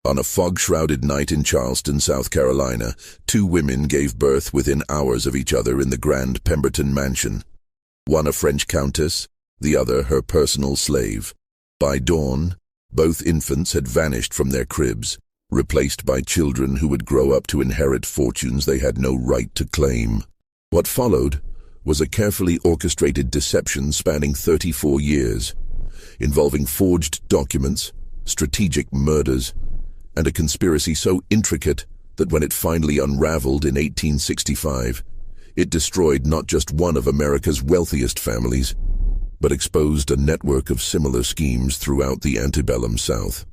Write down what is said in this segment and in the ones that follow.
On a fog-shrouded night in Charleston, South Carolina, two women gave birth within hours of each other in the grand Pemberton mansion. One a French countess, the other her personal slave. By dawn, both infants had vanished from their cribs, replaced by children who would grow up to inherit fortunes they had no right to claim. What followed was a carefully orchestrated deception spanning 34 years, involving forged documents, strategic murders, and a conspiracy so intricate that when it finally unraveled in 1865, it destroyed not just one of America's wealthiest families, but exposed a network of similar schemes throughout the antebellum South.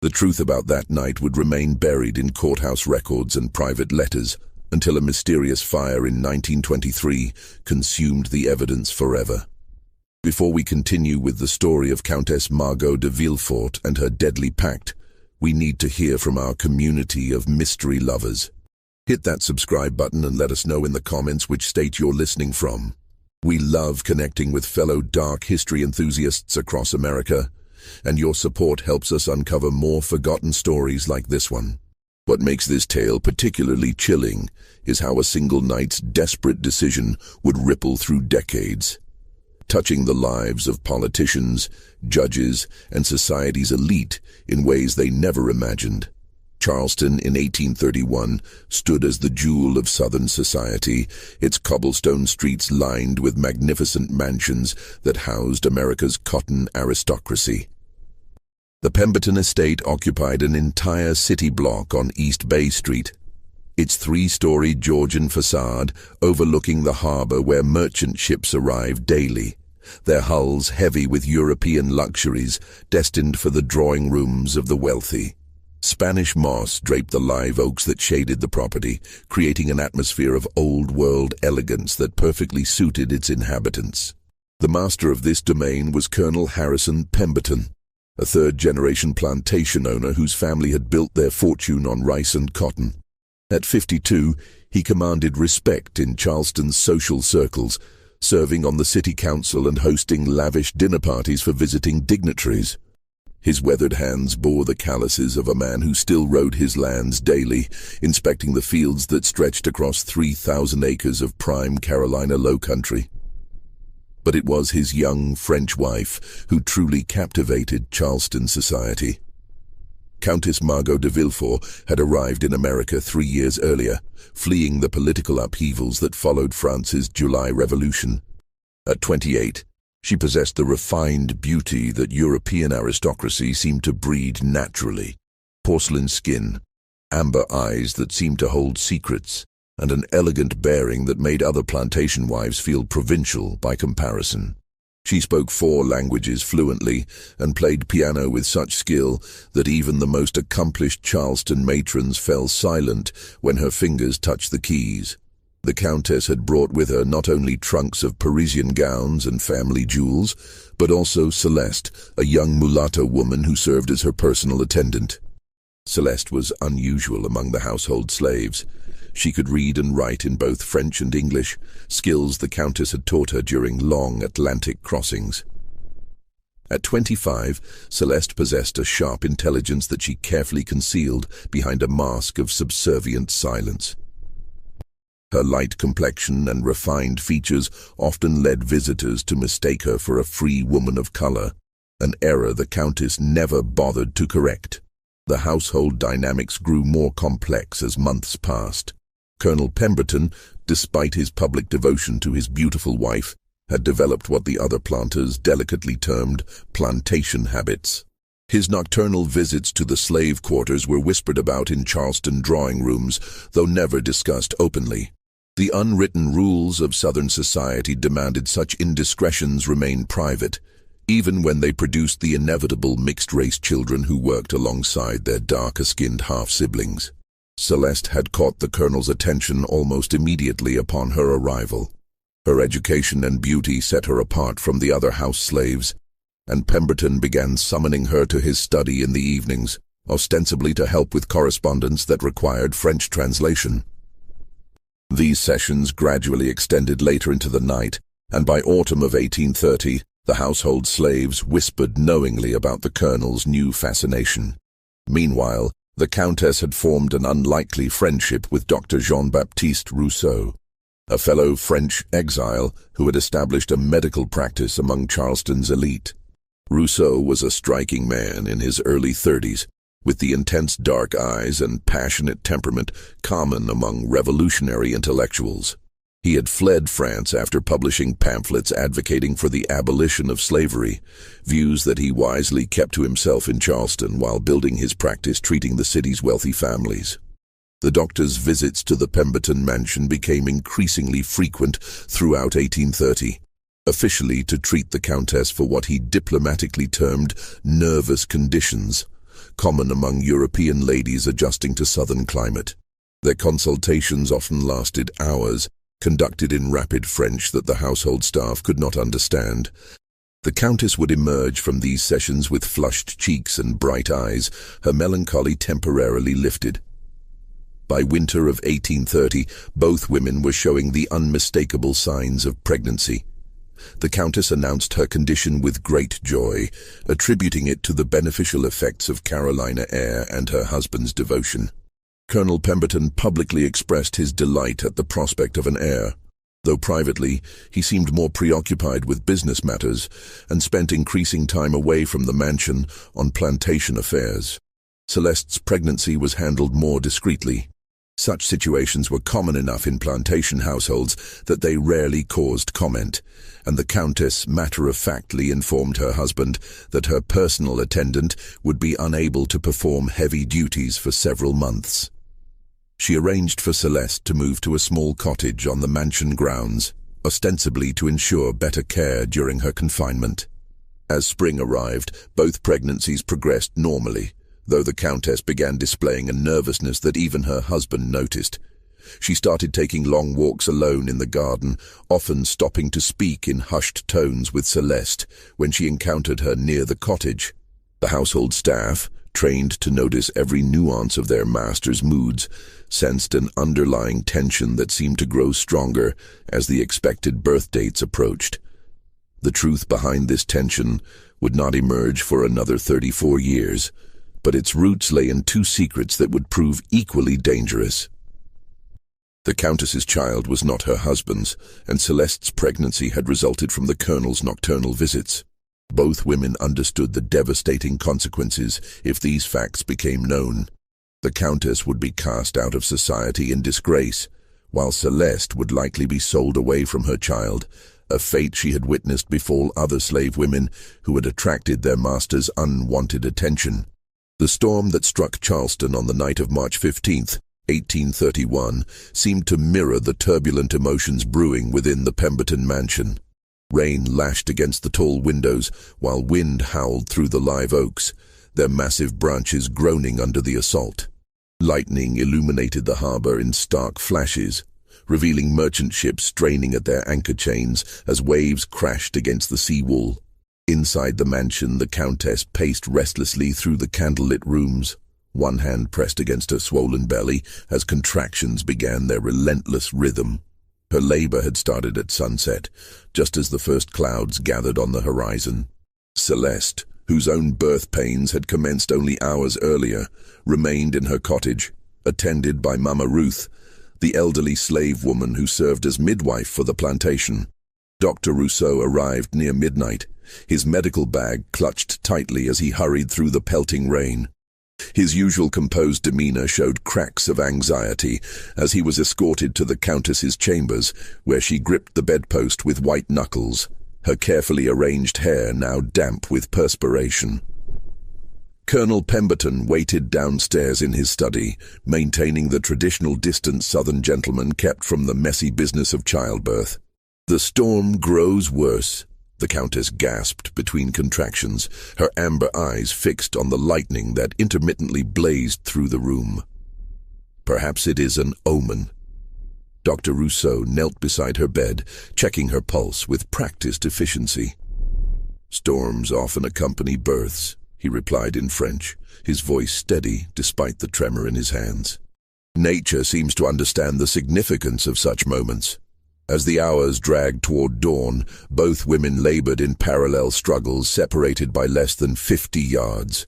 The truth about that night would remain buried in courthouse records and private letters until a mysterious fire in 1923 consumed the evidence forever. Before we continue with the story of Countess Margot de Villefort and her deadly pact, we need to hear from our community of mystery lovers. Hit that subscribe button and let us know in the comments which state you're listening from. We love connecting with fellow dark history enthusiasts across America, and your support helps us uncover more forgotten stories like this one. What makes this tale particularly chilling is how a single night's desperate decision would ripple through decades, touching the lives of politicians, judges, and society's elite in ways they never imagined. Charleston in 1831 stood as the jewel of Southern society, its cobblestone streets lined with magnificent mansions that housed America's cotton aristocracy. The Pemberton estate occupied an entire city block on East Bay Street, its three-story Georgian facade overlooking the harbor where merchant ships arrived daily, their hulls heavy with European luxuries destined for the drawing rooms of the wealthy. Spanish moss draped the live oaks that shaded the property, creating an atmosphere of old-world elegance that perfectly suited its inhabitants. The master of this domain was Colonel Harrison Pemberton, a third-generation plantation owner whose family had built their fortune on rice and cotton. At 52, he commanded respect in Charleston's social circles, serving on the city council and hosting lavish dinner parties for visiting dignitaries. His weathered hands bore the calluses of a man who still rode his lands daily, inspecting the fields that stretched across 3,000 acres of prime Carolina low country. But it was his young French wife who truly captivated Charleston society. Countess Margot de Villefort had arrived in America 3 years earlier, fleeing the political upheavals that followed France's July Revolution. At 28, she possessed the refined beauty that European aristocracy seemed to breed naturally. Porcelain skin, amber eyes that seemed to hold secrets, and an elegant bearing that made other plantation wives feel provincial by comparison. She spoke 4 languages fluently and played piano with such skill that even the most accomplished Charleston matrons fell silent when her fingers touched the keys. The Countess had brought with her not only trunks of Parisian gowns and family jewels, but also Celeste, a young mulatto woman who served as her personal attendant. Celeste was unusual among the household slaves. She could read and write in both French and English, skills the Countess had taught her during long Atlantic crossings. At 25, Celeste possessed a sharp intelligence that she carefully concealed behind a mask of subservient silence. Her light complexion and refined features often led visitors to mistake her for a free woman of color, an error the Countess never bothered to correct. The household dynamics grew more complex as months passed. Colonel Pemberton, despite his public devotion to his beautiful wife, had developed what the other planters delicately termed plantation habits. His nocturnal visits to the slave quarters were whispered about in Charleston drawing rooms, though never discussed openly. The unwritten rules of Southern society demanded such indiscretions remain private, even when they produced the inevitable mixed-race children who worked alongside their darker-skinned half-siblings. Celeste had caught the colonel's attention almost immediately upon her arrival. Her education and beauty set her apart from the other house slaves, and Pemberton began summoning her to his study in the evenings, ostensibly to help with correspondence that required French translation. These sessions gradually extended later into the night, and by autumn of 1830, the household slaves whispered knowingly about the colonel's new fascination. Meanwhile, The Countess had formed an unlikely friendship with Dr. Jean-Baptiste Rousseau, a fellow French exile who had established a medical practice among Charleston's elite. Rousseau was a striking man in his early 30s, with the intense dark eyes and passionate temperament common among revolutionary intellectuals. He had fled France after publishing pamphlets advocating for the abolition of slavery, views that he wisely kept to himself in Charleston while building his practice treating the city's wealthy families. The doctor's visits to the Pemberton mansion became increasingly frequent throughout 1830, officially to treat the Countess for what he diplomatically termed nervous conditions, common among European ladies adjusting to southern climate. Their consultations often lasted hours, conducted in rapid French that the household staff could not understand. The Countess would emerge from these sessions with flushed cheeks and bright eyes, her melancholy temporarily lifted. By winter of 1830, both women were showing the unmistakable signs of pregnancy. The Countess announced her condition with great joy, attributing it to the beneficial effects of Carolina air and her husband's devotion. Colonel Pemberton publicly expressed his delight at the prospect of an heir, though privately he seemed more preoccupied with business matters and spent increasing time away from the mansion on plantation affairs. Celeste's pregnancy was handled more discreetly. Such situations were common enough in plantation households that they rarely caused comment, and the Countess matter-of-factly informed her husband that her personal attendant would be unable to perform heavy duties for several months. She arranged for Celeste to move to a small cottage on the mansion grounds, ostensibly to ensure better care during her confinement. As spring arrived, both pregnancies progressed normally, though the Countess began displaying a nervousness that even her husband noticed. She started taking long walks alone in the garden, often stopping to speak in hushed tones with Celeste when she encountered her near the cottage. The household staff, trained to notice every nuance of their master's moods, sensed an underlying tension that seemed to grow stronger as the expected birth dates approached. The truth behind this tension would not emerge for another 34 years, but its roots lay in two secrets that would prove equally dangerous. The Countess's child was not her husband's, and Celeste's pregnancy had resulted from the Colonel's nocturnal visits. Both women understood the devastating consequences if these facts became known. The Countess would be cast out of society in disgrace, while Celeste would likely be sold away from her child, a fate she had witnessed befall other slave women who had attracted their master's unwanted attention. The storm that struck Charleston on the night of March 15th, 1831, seemed to mirror the turbulent emotions brewing within the Pemberton mansion. Rain lashed against the tall windows, while wind howled through the live oaks, their massive branches groaning under the assault. Lightning illuminated the harbor in stark flashes, revealing merchant ships straining at their anchor chains as waves crashed against the seawall. Inside the mansion, the Countess paced restlessly through the candlelit rooms, one hand pressed against her swollen belly as contractions began their relentless rhythm. Her labor had started at sunset, just as the first clouds gathered on the horizon. Celeste, whose own birth pains had commenced only hours earlier, remained in her cottage, attended by Mama Ruth, the elderly slave woman who served as midwife for the plantation. Dr. Rousseau arrived near midnight, his medical bag clutched tightly as he hurried through the pelting rain. His usual composed demeanor showed cracks of anxiety as he was escorted to the Countess's chambers, where she gripped the bedpost with white knuckles, her carefully arranged hair now damp with perspiration. Colonel Pemberton waited downstairs in his study, maintaining the traditional distance Southern gentlemen kept from the messy business of childbirth. "The storm grows worse," the Countess gasped between contractions, her amber eyes fixed on the lightning that intermittently blazed through the room. "Perhaps it is an omen." Dr. Rousseau knelt beside her bed, checking her pulse with practiced efficiency. "Storms often accompany births," he replied in French, his voice steady despite the tremor in his hands. "Nature seems to understand the significance of such moments." As the hours dragged toward dawn, both women labored in parallel struggles separated by less than 50 yards.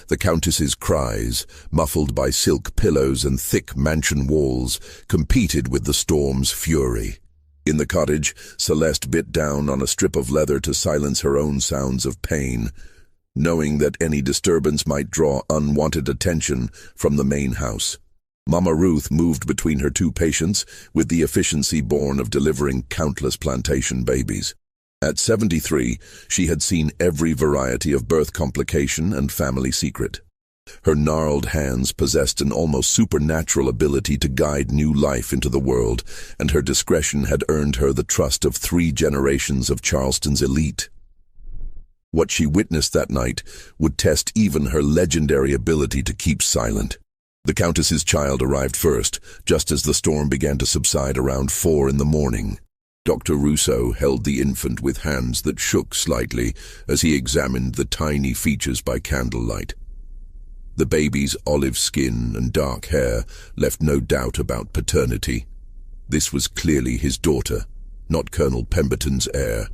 The Countess's cries, muffled by silk pillows and thick mansion walls, competed with the storm's fury. In the cottage, Celeste bit down on a strip of leather to silence her own sounds of pain, knowing that any disturbance might draw unwanted attention from the main house. Mama Ruth moved between her two patients with the efficiency born of delivering countless plantation babies. At 73, she had seen every variety of birth complication and family secret. Her gnarled hands possessed an almost supernatural ability to guide new life into the world, and her discretion had earned her the trust of 3 generations of Charleston's elite. What she witnessed that night would test even her legendary ability to keep silent. The Countess's child arrived first, just as the storm began to subside around 4 in the morning. Dr. Rousseau held the infant with hands that shook slightly as he examined the tiny features by candlelight. The baby's olive skin and dark hair left no doubt about paternity. This was clearly his daughter, not Colonel Pemberton's heir.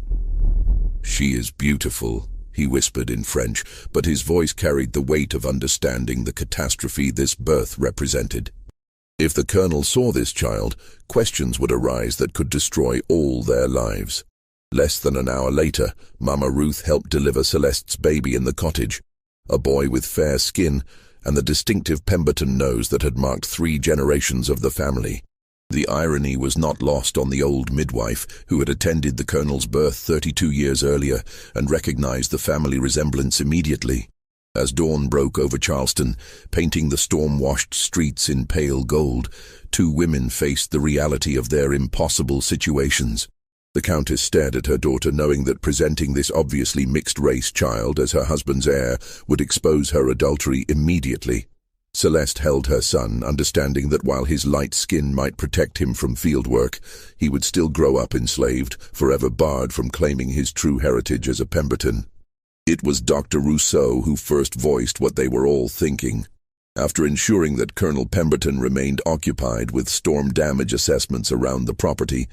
"She is beautiful," he whispered in French, but his voice carried the weight of understanding the catastrophe this birth represented. If the Colonel saw this child, questions would arise that could destroy all their lives. Less than an hour later, Mama Ruth helped deliver Celeste's baby in the cottage, a boy with fair skin and the distinctive Pemberton nose that had marked 3 generations of the family. The irony was not lost on the old midwife who had attended the Colonel's birth 32 years earlier and recognized the family resemblance immediately. As dawn broke over Charleston, painting the storm-washed streets in pale gold, 2 women faced the reality of their impossible situations. The Countess stared at her daughter, knowing that presenting this obviously mixed-race child as her husband's heir would expose her adultery immediately. Celeste held her son, understanding that while his light skin might protect him from field work, he would still grow up enslaved, forever barred from claiming his true heritage as a Pemberton. It was Dr. Rousseau who first voiced what they were all thinking. After ensuring that Colonel Pemberton remained occupied with storm damage assessments around the property,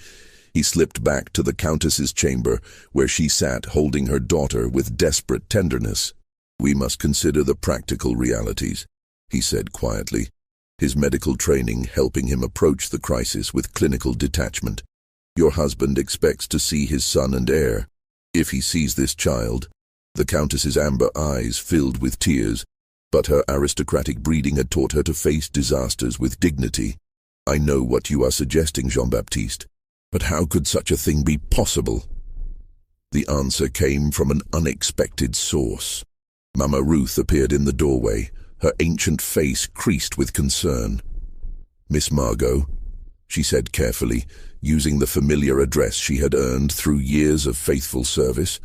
he slipped back to the Countess's chamber, where she sat holding her daughter with desperate tenderness. "We must consider the practical realities," he said quietly, his medical training helping him approach the crisis with clinical detachment. "Your husband expects to see his son and heir. If he sees this child—" The Countess's amber eyes filled with tears, but her aristocratic breeding had taught her to face disasters with dignity. "I know what you are suggesting, Jean-Baptiste, but how could such a thing be possible?" The answer came from an unexpected source. Mama Ruth appeared in the doorway, her ancient face creased with concern. "Miss Margot," she said carefully, using the familiar address she had earned through years of faithful service,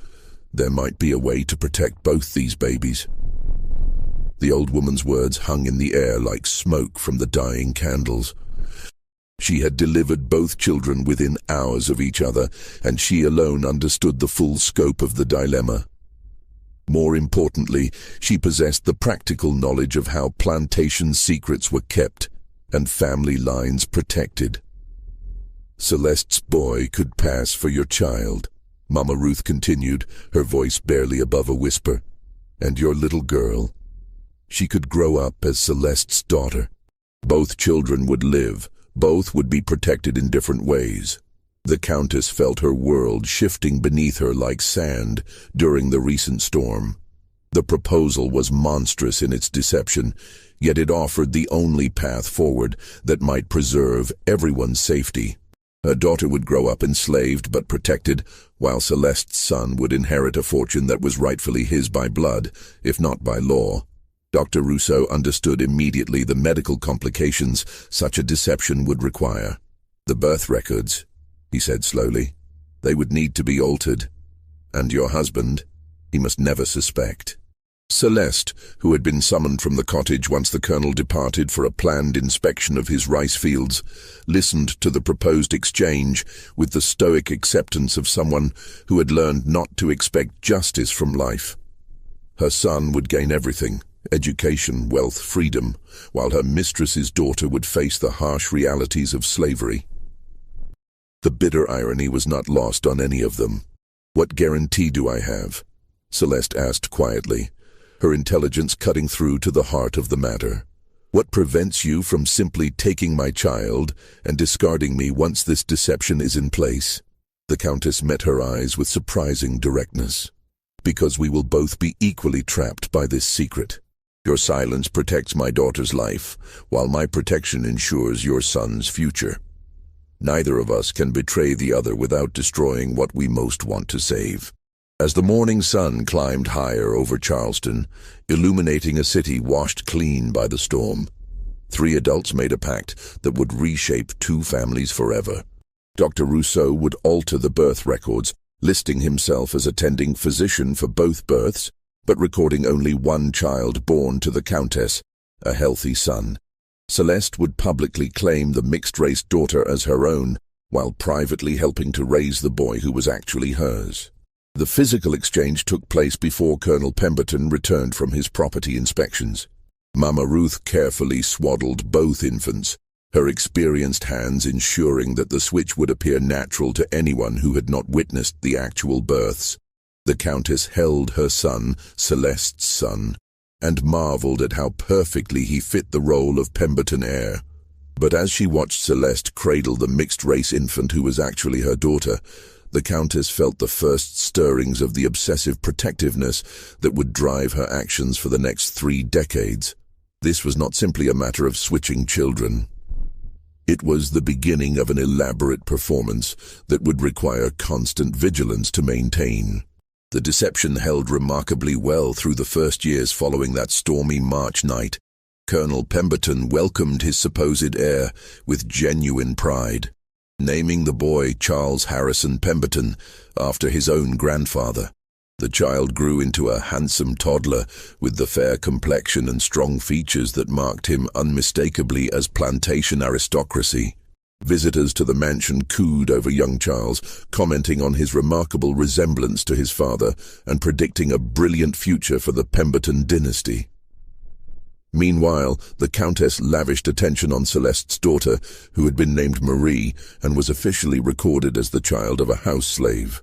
"there might be a way to protect both these babies." The old woman's words hung in the air like smoke from the dying candles. She had delivered both children within hours of each other, and she alone understood the full scope of the dilemma. More importantly, she possessed the practical knowledge of how plantation secrets were kept and family lines protected. "Celeste's boy could pass for your child," Mama Ruth continued, her voice barely above a whisper. "And your little girl, she could grow up as Celeste's daughter. Both children would live, both would be protected in different ways." The Countess felt her world shifting beneath her like sand during the recent storm. The proposal was monstrous in its deception, yet it offered the only path forward that might preserve everyone's safety. Her daughter would grow up enslaved but protected, while Celeste's son would inherit a fortune that was rightfully his by blood, if not by law. Dr. Rousseau understood immediately the medical complications such a deception would require. "The birth records," he said slowly, "they would need to be altered. And your husband, he must never suspect." Celeste, who had been summoned from the cottage once the Colonel departed for a planned inspection of his rice fields, listened to the proposed exchange with the stoic acceptance of someone who had learned not to expect justice from life. Her son would gain everything: education, wealth, freedom, while her mistress's daughter would face the harsh realities of slavery. The bitter irony was not lost on any of them. "What guarantee do I have?" Celeste asked quietly, her intelligence cutting through to the heart of the matter. "What prevents you from simply taking my child and discarding me once this deception is in place?" The Countess met her eyes with surprising directness. "Because we will both be equally trapped by this secret. Your silence protects my daughter's life, while my protection ensures your son's future. Neither of us can betray the other without destroying what we most want to save." As the morning sun climbed higher over Charleston, illuminating a city washed clean by the storm, 3 adults made a pact that would reshape 2 families forever. Dr. Rousseau would alter the birth records, listing himself as attending physician for both births, but recording only 1 child born to the Countess, a healthy son. Celeste would publicly claim the mixed-race daughter as her own, while privately helping to raise the boy who was actually hers. The physical exchange took place before Colonel Pemberton returned from his property inspections. Mama Ruth carefully swaddled both infants, her experienced hands ensuring that the switch would appear natural to anyone who had not witnessed the actual births. The Countess held her son, Celeste's son, and marveled at how perfectly he fit the role of Pemberton heir. But as she watched Celeste cradle the mixed-race infant who was actually her daughter, the Countess felt the first stirrings of the obsessive protectiveness that would drive her actions for the next 3 decades. This was not simply a matter of switching children. It was the beginning of an elaborate performance that would require constant vigilance to maintain. The deception held remarkably well through the first years following that stormy March night. Colonel Pemberton welcomed his supposed heir with genuine pride, naming the boy Charles Harrison Pemberton after his own grandfather. The child grew into a handsome toddler with the fair complexion and strong features that marked him unmistakably as plantation aristocracy. Visitors to the mansion cooed over young Charles, commenting on his remarkable resemblance to his father and predicting a brilliant future for the Pemberton dynasty. Meanwhile, the Countess lavished attention on Celeste's daughter, who had been named Marie and was officially recorded as the child of a house slave.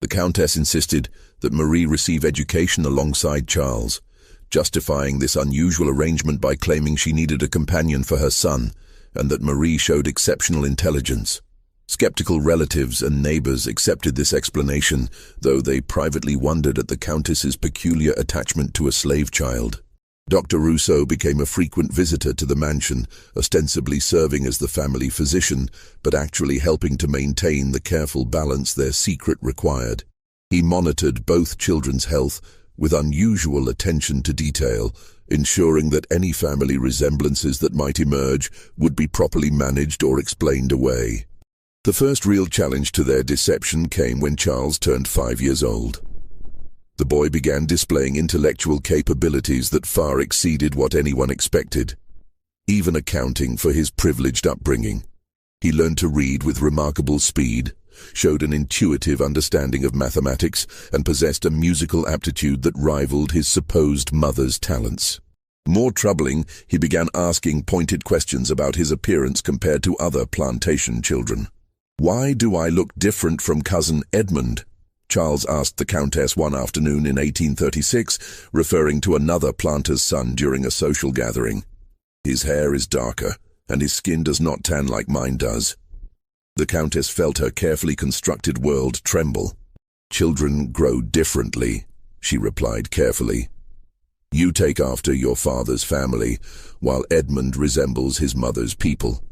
The Countess insisted that Marie receive education alongside Charles, justifying this unusual arrangement by claiming she needed a companion for her son, and that Marie showed exceptional intelligence. Skeptical relatives and neighbors accepted this explanation, though they privately wondered at the Countess's peculiar attachment to a slave child. Dr. Rousseau became a frequent visitor to the mansion, ostensibly serving as the family physician, but actually helping to maintain the careful balance their secret required. He monitored both children's health with unusual attention to detail, ensuring that any family resemblances that might emerge would be properly managed or explained away. The first real challenge to their deception came when Charles turned 5 years old. The boy began displaying intellectual capabilities that far exceeded what anyone expected, even accounting for his privileged upbringing. He learned to read with remarkable speed, showed an intuitive understanding of mathematics, and possessed a musical aptitude that rivaled his supposed mother's talents. More troubling, he began asking pointed questions about his appearance compared to other plantation children. "Why do I look different from cousin Edmund?" Charles asked the Countess one afternoon in 1836, referring to another planter's son during a social gathering. "His hair is darker, and his skin does not tan like mine does." The Countess felt her carefully constructed world tremble. "Children grow differently," she replied carefully. "You take after your father's family, while Edmund resembles his mother's people."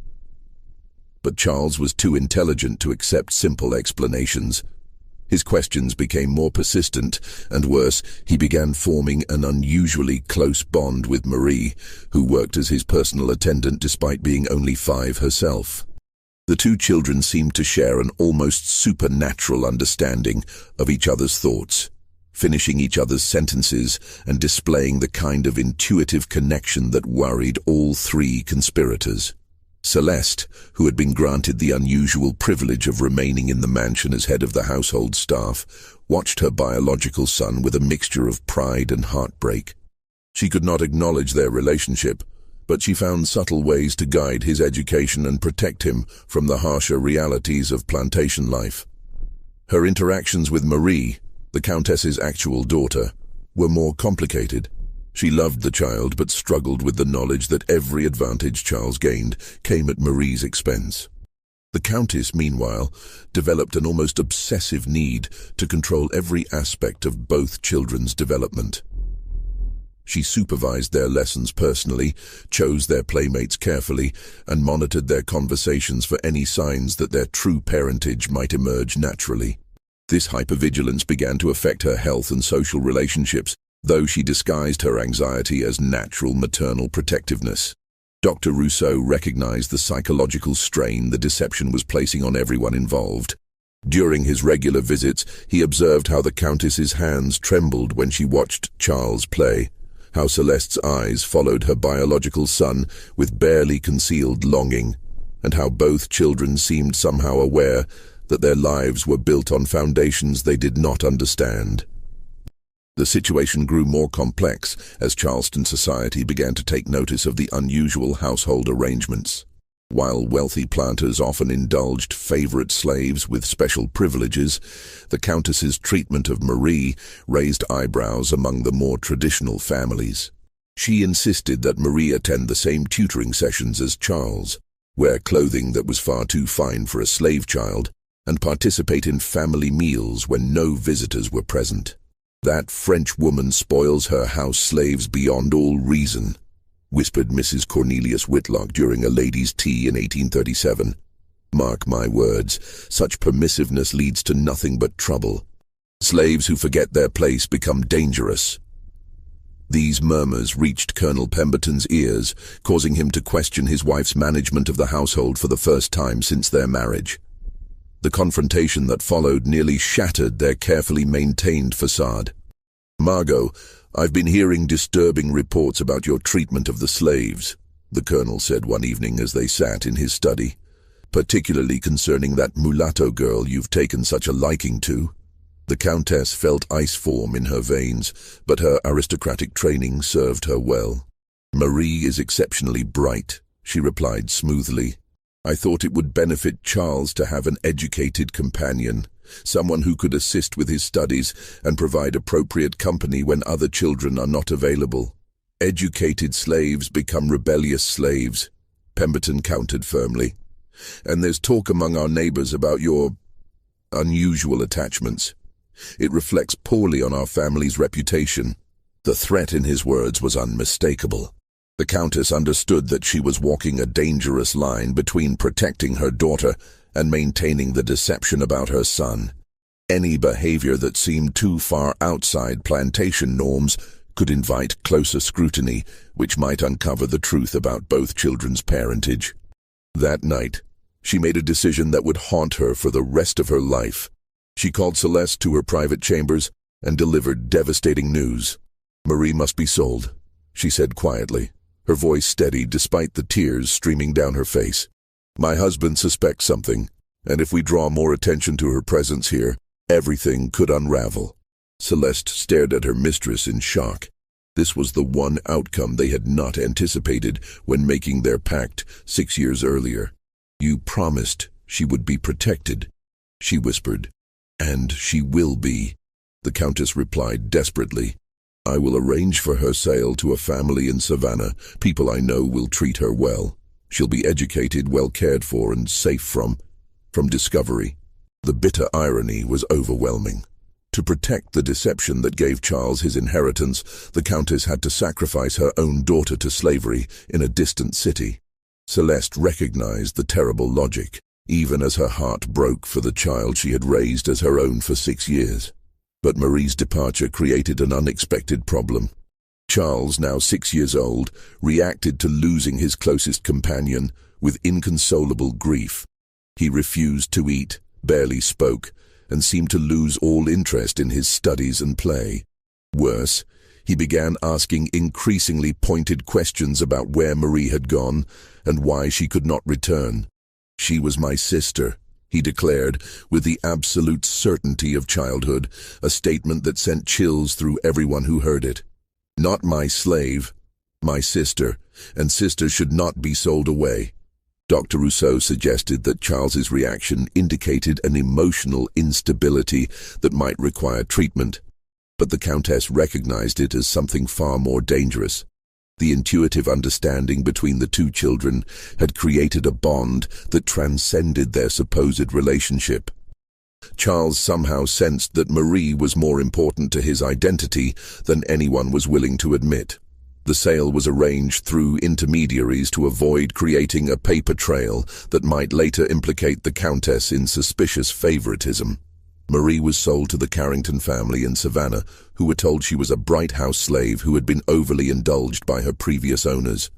But Charles was too intelligent to accept simple explanations. His questions became more persistent, and worse, he began forming an unusually close bond with Marie, who worked as his personal attendant despite being only 5 herself. The 2 children seemed to share an almost supernatural understanding of each other's thoughts, finishing each other's sentences and displaying the kind of intuitive connection that worried all 3 conspirators. Celeste, who had been granted the unusual privilege of remaining in the mansion as head of the household staff, watched her biological son with a mixture of pride and heartbreak. She could not acknowledge their relationship, but she found subtle ways to guide his education and protect him from the harsher realities of plantation life. Her interactions with Marie, the Countess's actual daughter, were more complicated. She loved the child but struggled with the knowledge that every advantage Charles gained came at Marie's expense. The Countess, meanwhile, developed an almost obsessive need to control every aspect of both children's development. She supervised their lessons personally, chose their playmates carefully, and monitored their conversations for any signs that their true parentage might emerge naturally. This hypervigilance began to affect her health and social relationships, though she disguised her anxiety as natural maternal protectiveness. Dr. Rousseau recognized the psychological strain the deception was placing on everyone involved. During his regular visits, he observed how the Countess's hands trembled when she watched Charles play, how Celeste's eyes followed her biological son with barely concealed longing, and how both children seemed somehow aware that their lives were built on foundations they did not understand. The situation grew more complex as Charleston society began to take notice of the unusual household arrangements. While wealthy planters often indulged favorite slaves with special privileges, the Countess's treatment of Marie raised eyebrows among the more traditional families. She insisted that Marie attend the same tutoring sessions as Charles, wear clothing that was far too fine for a slave child, and participate in family meals when no visitors were present. "That French woman spoils her house slaves beyond all reason," whispered Mrs. Cornelius Whitlock during a ladies' tea in 1837. "Mark my words, such permissiveness leads to nothing but trouble. Slaves who forget their place become dangerous." These murmurs reached Colonel Pemberton's ears, causing him to question his wife's management of the household for the first time since their marriage. The confrontation that followed nearly shattered their carefully maintained facade. "Margot, I've been hearing disturbing reports about your treatment of the slaves," the colonel said one evening as they sat in his study, "particularly concerning that mulatto girl you've taken such a liking to." The Countess felt ice form in her veins, but her aristocratic training served her well. "Marie is exceptionally bright," she replied smoothly. "I thought it would benefit Charles to have an educated companion, someone who could assist with his studies and provide appropriate company when other children are not available. Educated slaves become rebellious slaves," Pemberton countered firmly. "And there's talk among our neighbors about your unusual attachments. It reflects poorly on our family's reputation." The threat in his words was unmistakable. The Countess understood that she was walking a dangerous line between protecting her daughter and maintaining the deception about her son. Any behavior that seemed too far outside plantation norms could invite closer scrutiny, which might uncover the truth about both children's parentage. That night, she made a decision that would haunt her for the rest of her life. She called Celeste to her private chambers and delivered devastating news. "Marie must be sold," she said quietly, her voice steady despite the tears streaming down her face. "My husband suspects something, and if we draw more attention to her presence here, everything could unravel." Celeste stared at her mistress in shock. This was the one outcome they had not anticipated when making their pact 6 years earlier. "You promised she would be protected," she whispered. "And she will be," the Countess replied desperately. "I will arrange for her sale to a family in Savannah. People I know will treat her well. She'll be educated, well cared for, and safe from discovery." The bitter irony was overwhelming. To protect the deception that gave Charles his inheritance, the Countess had to sacrifice her own daughter to slavery in a distant city. Celeste recognized the terrible logic, even as her heart broke for the child she had raised as her own for 6 years. But Marie's departure created an unexpected problem. Charles, now 6 years old, reacted to losing his closest companion with inconsolable grief. He refused to eat, barely spoke, and seemed to lose all interest in his studies and play. Worse, he began asking increasingly pointed questions about where Marie had gone and why she could not return. "She was my sister," he declared, with the absolute certainty of childhood, a statement that sent chills through everyone who heard it. "Not my slave, my sister, and sister should not be sold away." Dr. Rousseau suggested that Charles's reaction indicated an emotional instability that might require treatment. but the Countess recognized it as something far more dangerous. The intuitive understanding between the two children had created a bond that transcended their supposed relationship. Charles somehow sensed that Marie was more important to his identity than anyone was willing to admit. The sale was arranged through intermediaries to avoid creating a paper trail that might later implicate the Countess in suspicious favoritism. Marie was sold to the Carrington family in Savannah, who were told she was a bright house slave who had been overly indulged by her previous owners.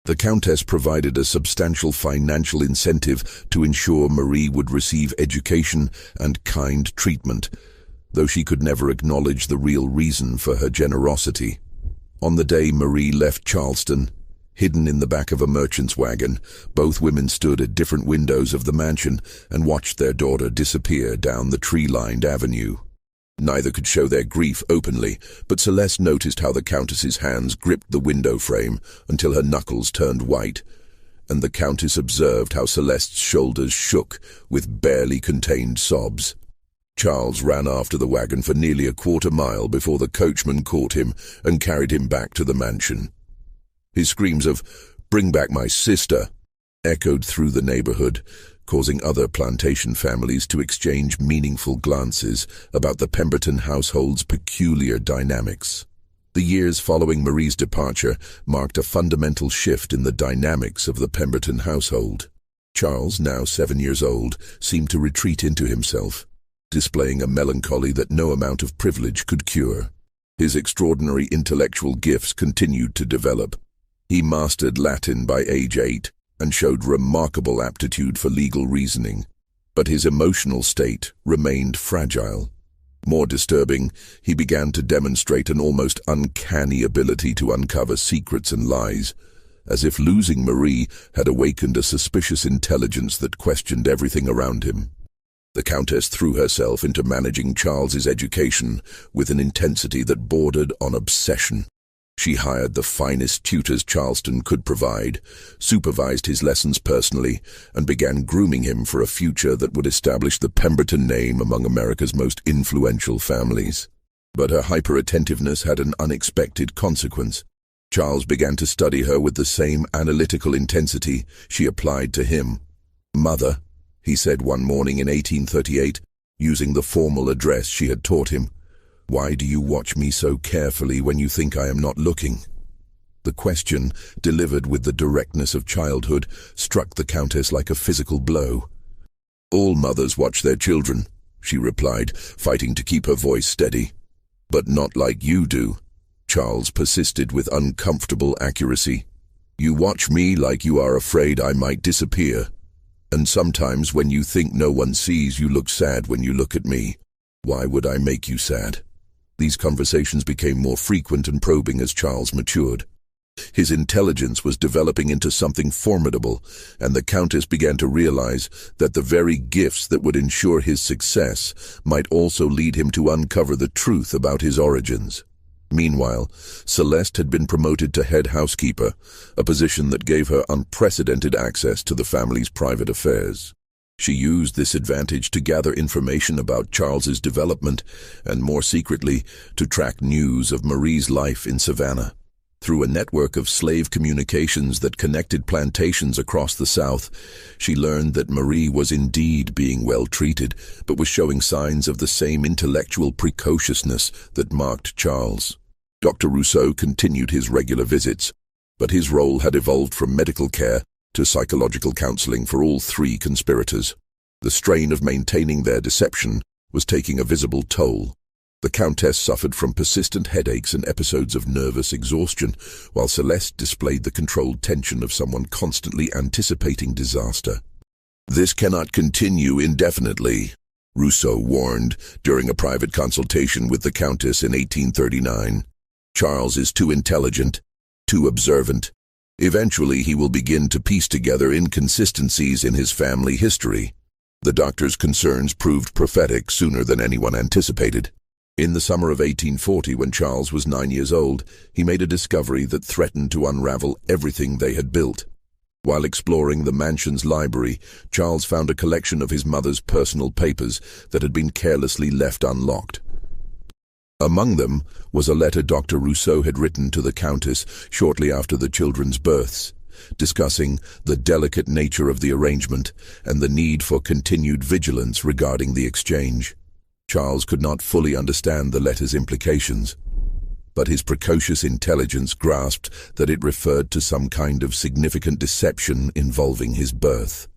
The Countess provided a substantial financial incentive to ensure Marie would receive education and kind treatment, though she could never acknowledge the real reason for her generosity. On the day Marie left Charleston, hidden in the back of a merchant's wagon, both women stood at different windows of the mansion and watched their daughter disappear down the tree-lined avenue. Neither could show their grief openly, but Celeste noticed how the Countess's hands gripped the window frame until her knuckles turned white, and the Countess observed how Celeste's shoulders shook with barely contained sobs. Charles ran after the wagon for nearly a quarter-mile before the coachman caught him and carried him back to the mansion. His screams of, "Bring back my sister," echoed through the neighborhood, causing other plantation families to exchange meaningful glances about the Pemberton household's peculiar dynamics. The years following Marie's departure marked a fundamental shift in the dynamics of the Pemberton household. Charles, now 7 years old, seemed to retreat into himself, displaying a melancholy that no amount of privilege could cure. His extraordinary intellectual gifts continued to develop. He mastered Latin by age 8 and showed remarkable aptitude for legal reasoning, but his emotional state remained fragile. More disturbing, he began to demonstrate an almost uncanny ability to uncover secrets and lies, as if losing Marie had awakened a suspicious intelligence that questioned everything around him. The Countess threw herself into managing Charles's education with an intensity that bordered on obsession. She hired the finest tutors Charleston could provide, supervised his lessons personally, and began grooming him for a future that would establish the Pemberton name among America's most influential families. But her hyper-attentiveness had an unexpected consequence. Charles began to study her with the same analytical intensity she applied to him. "Mother," he said one morning in 1838, using the formal address she had taught him, "why do you watch me so carefully when you think I am not looking?" The question, delivered with the directness of childhood, struck the Countess like a physical blow. "All mothers watch their children," she replied, fighting to keep her voice steady. "But not like you do," Charles persisted with uncomfortable accuracy. "You watch me like you are afraid I might disappear. And sometimes when you think no one sees, you look sad when you look at me. Why would I make you sad?" These conversations became more frequent and probing as Charles matured. His intelligence was developing into something formidable, and the Countess began to realize that the very gifts that would ensure his success might also lead him to uncover the truth about his origins. Meanwhile, Celeste had been promoted to head housekeeper, a position that gave her unprecedented access to the family's private affairs. She used this advantage to gather information about Charles's development and, more secretly, to track news of Marie's life in Savannah. Through a network of slave communications that connected plantations across the South, she learned that Marie was indeed being well treated, but was showing signs of the same intellectual precociousness that marked Charles. Dr. Rousseau continued his regular visits, but his role had evolved from medical care to psychological counseling for all three conspirators. The strain of maintaining their deception was taking a visible toll. The Countess suffered from persistent headaches and episodes of nervous exhaustion, while Celeste displayed the controlled tension of someone constantly anticipating disaster. "This cannot continue indefinitely," Rousseau warned during a private consultation with the Countess in 1839. "Charles is too intelligent, too observant. Eventually he will begin to piece together inconsistencies in his family history." The doctor's concerns proved prophetic sooner than anyone anticipated. In the summer of 1840, when Charles was 9 years old, he made a discovery that threatened to unravel everything they had built. While exploring the mansion's library, Charles found a collection of his mother's personal papers that had been carelessly left unlocked. Among them was a letter Dr. Rousseau had written to the Countess shortly after the children's births, discussing the delicate nature of the arrangement and the need for continued vigilance regarding the exchange. Charles could not fully understand the letter's implications, but his precocious intelligence grasped that it referred to some kind of significant deception involving his birth.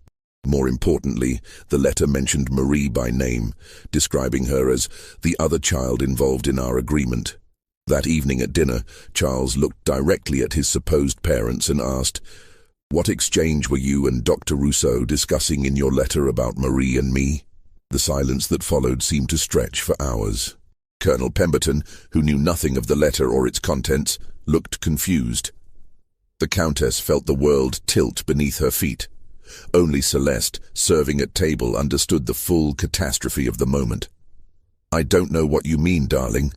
More importantly, the letter mentioned Marie by name, describing her as the other child involved in our agreement. That evening at dinner, Charles looked directly at his supposed parents and asked, "What exchange were you and Dr. Rousseau discussing in your letter about Marie and me?" The silence that followed seemed to stretch for hours. Colonel Pemberton, who knew nothing of the letter or its contents, looked confused. The Countess felt the world tilt beneath her feet. Only Celeste, serving at table, understood the full catastrophe of the moment. "I don't know what you mean, darling,"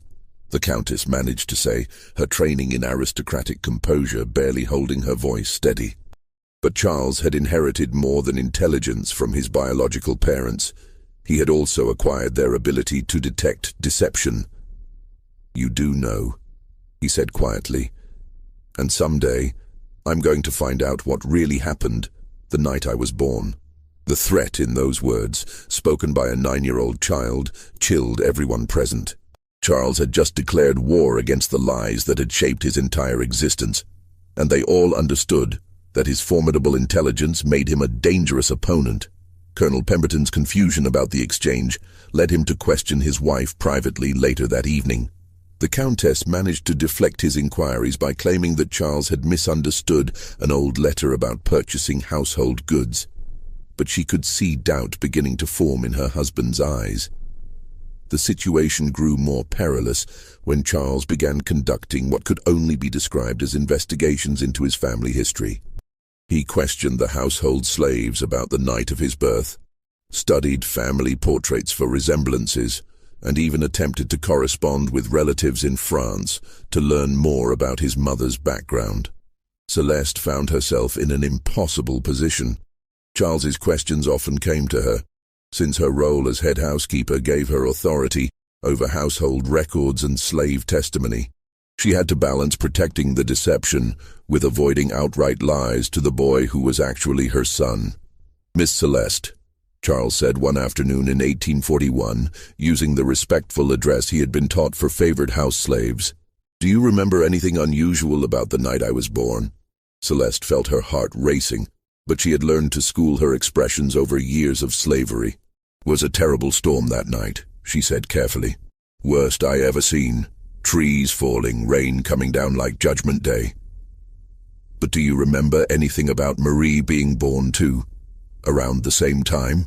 the Countess managed to say, her training in aristocratic composure barely holding her voice steady. But Charles had inherited more than intelligence from his biological parents. He had also acquired their ability to detect deception. "You do know," he said quietly, "and someday I'm going to find out what really happened the night I was born." The threat in those words, spoken by a 9-year-old child, chilled everyone present. Charles had just declared war against the lies that had shaped his entire existence, and they all understood that his formidable intelligence made him a dangerous opponent. Colonel Pemberton's confusion about the exchange led him to question his wife privately later that evening. The Countess managed to deflect his inquiries by claiming that Charles had misunderstood an old letter about purchasing household goods, but she could see doubt beginning to form in her husband's eyes. The situation grew more perilous when Charles began conducting what could only be described as investigations into his family history. He questioned the household slaves about the night of his birth, studied family portraits for resemblances, and even attempted to correspond with relatives in France to learn more about his mother's background. Celeste found herself in an impossible position. Charles's questions often came to her, since her role as head housekeeper gave her authority over household records and slave testimony. She had to balance protecting the deception with avoiding outright lies to the boy who was actually her son. "Miss Celeste," Charles said one afternoon in 1841, using the respectful address he had been taught for favored house slaves, "do you remember anything unusual about the night I was born?" Celeste felt her heart racing, but she had learned to school her expressions over years of slavery. "Was a terrible storm that night," she said carefully. "Worst I ever seen. Trees falling, rain coming down like Judgment Day." "But do you remember anything about Marie being born too, around the same time?"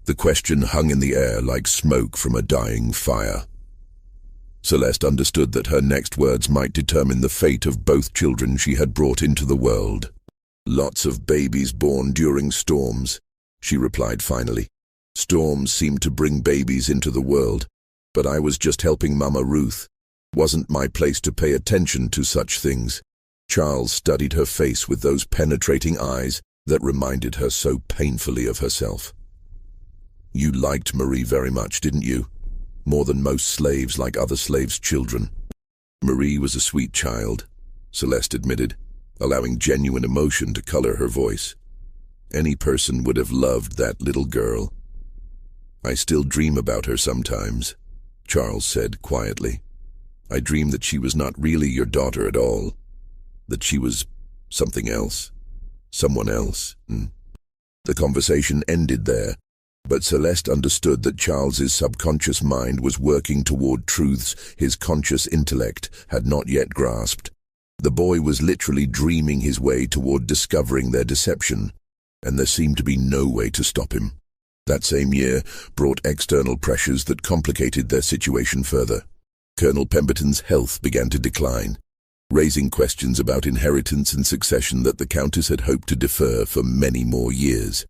The question hung in the air like smoke from a dying fire. Celeste understood that her next words might determine the fate of both children she had brought into the world. "Lots of babies born during storms," she replied finally. "Storms seem to bring babies into the world, but I was just helping Mama Ruth. Wasn't my place to pay attention to such things." Charles studied her face with those penetrating eyes that reminded her so painfully of herself. "You liked Marie very much, didn't you? More than most slaves like other slaves' children." "Marie was a sweet child," Celeste admitted, allowing genuine emotion to color her voice. "Any person would have loved that little girl." "I still dream about her sometimes," Charles said quietly. "I dream that she was not really your daughter at all, that she was something else, someone else." The conversation ended there, but Celeste understood that Charles's subconscious mind was working toward truths his conscious intellect had not yet grasped. The boy was literally dreaming his way toward discovering their deception, and there seemed to be no way to stop him. That same year brought external pressures that complicated their situation further. Colonel Pemberton's health began to decline, raising questions about inheritance and succession that the Countess had hoped to defer for many more years.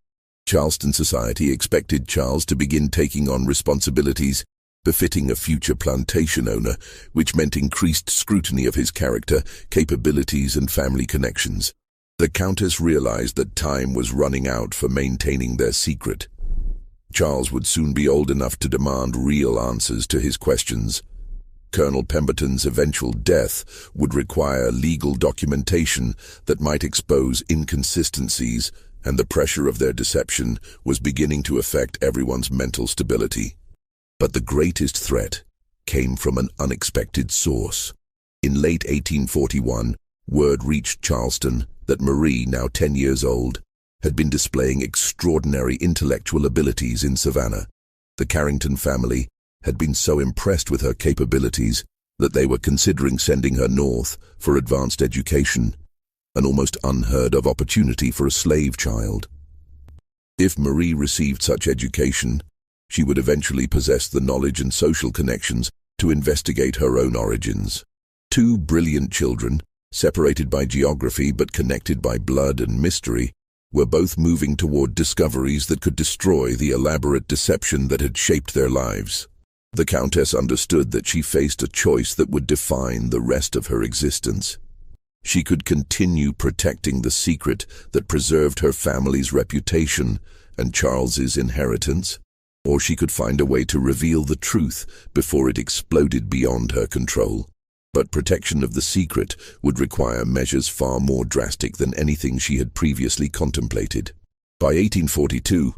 Charleston society expected Charles to begin taking on responsibilities befitting a future plantation owner, which meant increased scrutiny of his character, capabilities, and family connections. The Countess realized that time was running out for maintaining their secret. Charles would soon be old enough to demand real answers to his questions. Colonel Pemberton's eventual death would require legal documentation that might expose inconsistencies, and the pressure of their deception was beginning to affect everyone's mental stability. But the greatest threat came from an unexpected source. In late 1841, word reached Charleston that Marie, now 10 years old, had been displaying extraordinary intellectual abilities in Savannah. The Carrington family had been so impressed with her capabilities that they were considering sending her north for advanced education, an almost unheard-of opportunity for a slave child. If Marie received such education, she would eventually possess the knowledge and social connections to investigate her own origins. Two brilliant children, separated by geography but connected by blood and mystery, were both moving toward discoveries that could destroy the elaborate deception that had shaped their lives. The Countess understood that she faced a choice that would define the rest of her existence. She could continue protecting the secret that preserved her family's reputation and Charles's inheritance, or she could find a way to reveal the truth before it exploded beyond her control. But protection of the secret would require measures far more drastic than anything she had previously contemplated. By 1842,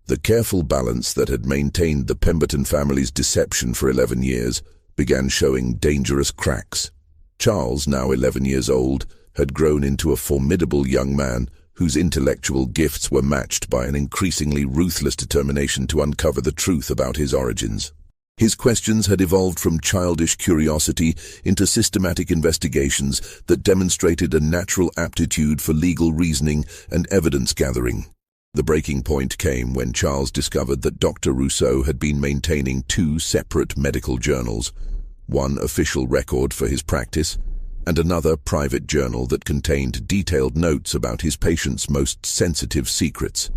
the careful balance that had maintained the Pemberton family's deception for 11 years began showing dangerous cracks. Charles, now 11 years old, had grown into a formidable young man whose intellectual gifts were matched by an increasingly ruthless determination to uncover the truth about his origins. His questions had evolved from childish curiosity into systematic investigations that demonstrated a natural aptitude for legal reasoning and evidence gathering. The breaking point came when Charles discovered that Dr. Rousseau had been maintaining two separate medical journals, one official record for his practice, and another private journal that contained detailed notes about his patients' most sensitive secrets.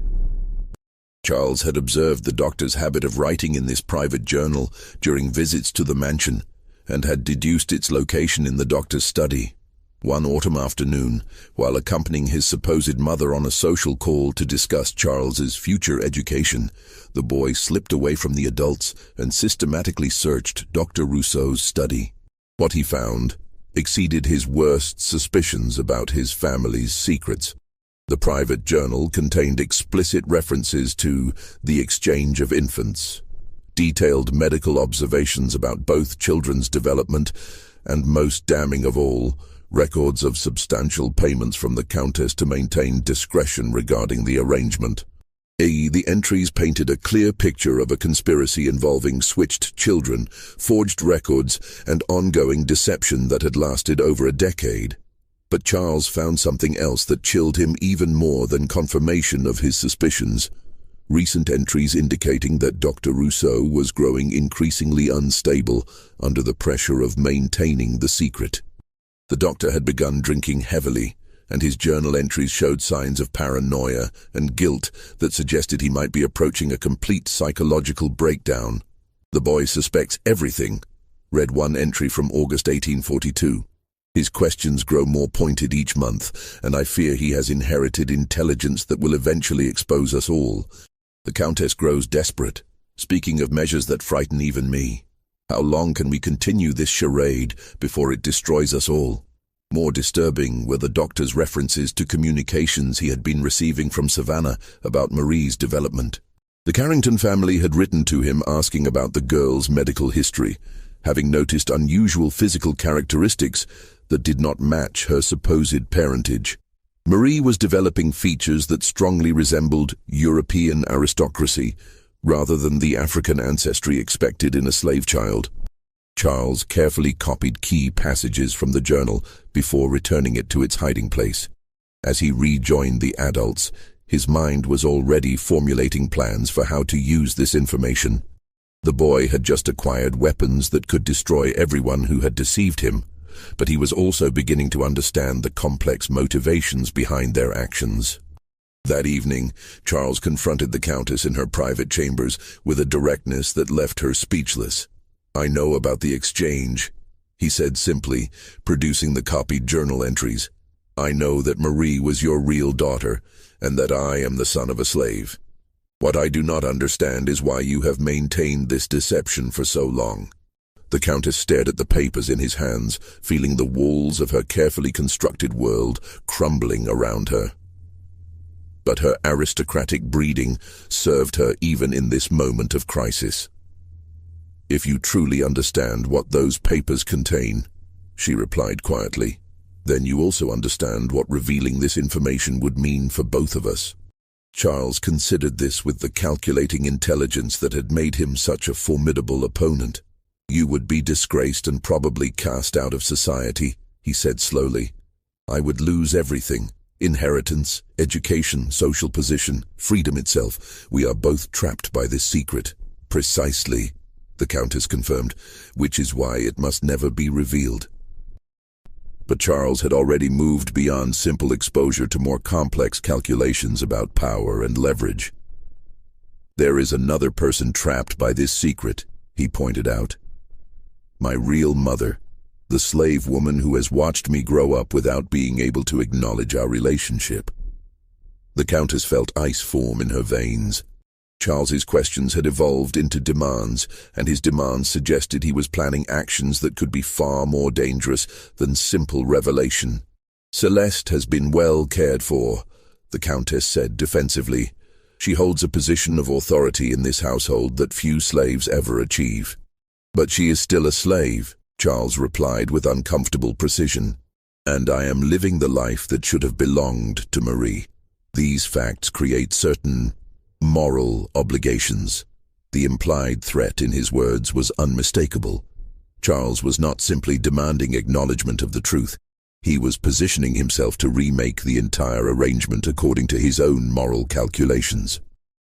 Charles had observed the doctor's habit of writing in this private journal during visits to the mansion, and had deduced its location in the doctor's study. One autumn afternoon, while accompanying his supposed mother on a social call to discuss Charles's future education, the boy slipped away from the adults and systematically searched Dr. Rousseau's study. What he found exceeded his worst suspicions about his family's secrets. The private journal contained explicit references to the exchange of infants, detailed medical observations about both children's development, and most damning of all, records of substantial payments from the Countess to maintain discretion regarding the arrangement. The entries painted a clear picture of a conspiracy involving switched children, forged records, and ongoing deception that had lasted over a decade. But Charles found something else that chilled him even more than confirmation of his suspicions. Recent entries indicating that Dr. Rousseau was growing increasingly unstable under the pressure of maintaining the secret. The doctor had begun drinking heavily, and his journal entries showed signs of paranoia and guilt that suggested he might be approaching a complete psychological breakdown. "The boy suspects everything," read one entry from August 1842. "His questions grow more pointed each month, and I fear he has inherited intelligence that will eventually expose us all. The Countess grows desperate, speaking of measures that frighten even me. How long can we continue this charade before it destroys us all?" More disturbing were the doctor's references to communications he had been receiving from Savannah about Marie's development. The Carrington family had written to him asking about the girl's medical history, having noticed unusual physical characteristics that did not match her supposed parentage. Marie was developing features that strongly resembled European aristocracy, rather than the African ancestry expected in a slave child. Charles carefully copied key passages from the journal before returning it to its hiding place. As he rejoined the adults, his mind was already formulating plans for how to use this information. The boy had just acquired weapons that could destroy everyone who had deceived him, but he was also beginning to understand the complex motivations behind their actions. That evening, Charles confronted the Countess in her private chambers with a directness that left her speechless. "I know about the exchange," he said simply, producing the copied journal entries. "I know that Marie was your real daughter, and that I am the son of a slave. What I do not understand is why you have maintained this deception for so long. The Countess stared at the papers in his hands, feeling the walls of her carefully constructed world crumbling around her. But her aristocratic breeding served her even in this moment of crisis. "If you truly understand what those papers contain," she replied quietly, "then you also understand what revealing this information would mean for both of us." Charles considered this with the calculating intelligence that had made him such a formidable opponent. "You would be disgraced and probably cast out of society," he said slowly. "I would lose everything. Inheritance, education, social position, freedom itself. We are both trapped by this secret." "Precisely," the Countess confirmed, "which is why it must never be revealed." But Charles had already moved beyond simple exposure to more complex calculations about power and leverage. "There is another person trapped by this secret," he pointed out. "My real mother, the slave woman who has watched me grow up without being able to acknowledge our relationship." The Countess felt ice form in her veins. Charles's questions had evolved into demands, and his demands suggested he was planning actions that could be far more dangerous than simple revelation. "Celeste has been well cared for," the Countess said defensively. "She holds a position of authority in this household that few slaves ever achieve." "But she is still a slave," Charles replied with uncomfortable precision. "And I am living the life that should have belonged to Marie. These facts create certain moral obligations." The implied threat in his words was unmistakable. Charles was not simply demanding acknowledgement of the truth. He was positioning himself to remake the entire arrangement according to his own moral calculations.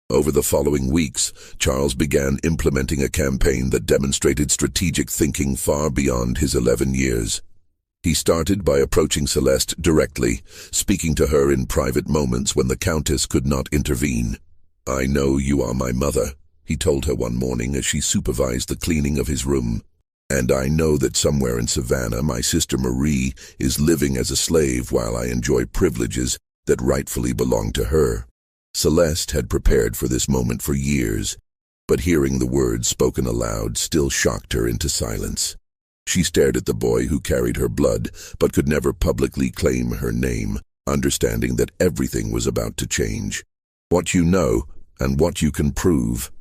Over the following weeks, Charles began implementing a campaign that demonstrated strategic thinking far beyond his 11 years. He started by approaching Celeste directly, speaking to her in private moments when the Countess could not intervene. "I know you are my mother," he told her one morning as she supervised the cleaning of his room. "And I know that somewhere in Savannah my sister Marie is living as a slave while I enjoy privileges that rightfully belong to her." Celeste had prepared for this moment for years, but hearing the words spoken aloud still shocked her into silence. She stared at the boy who carried her blood, but could never publicly claim her name, understanding that everything was about to change. "What you know, and what you can prove,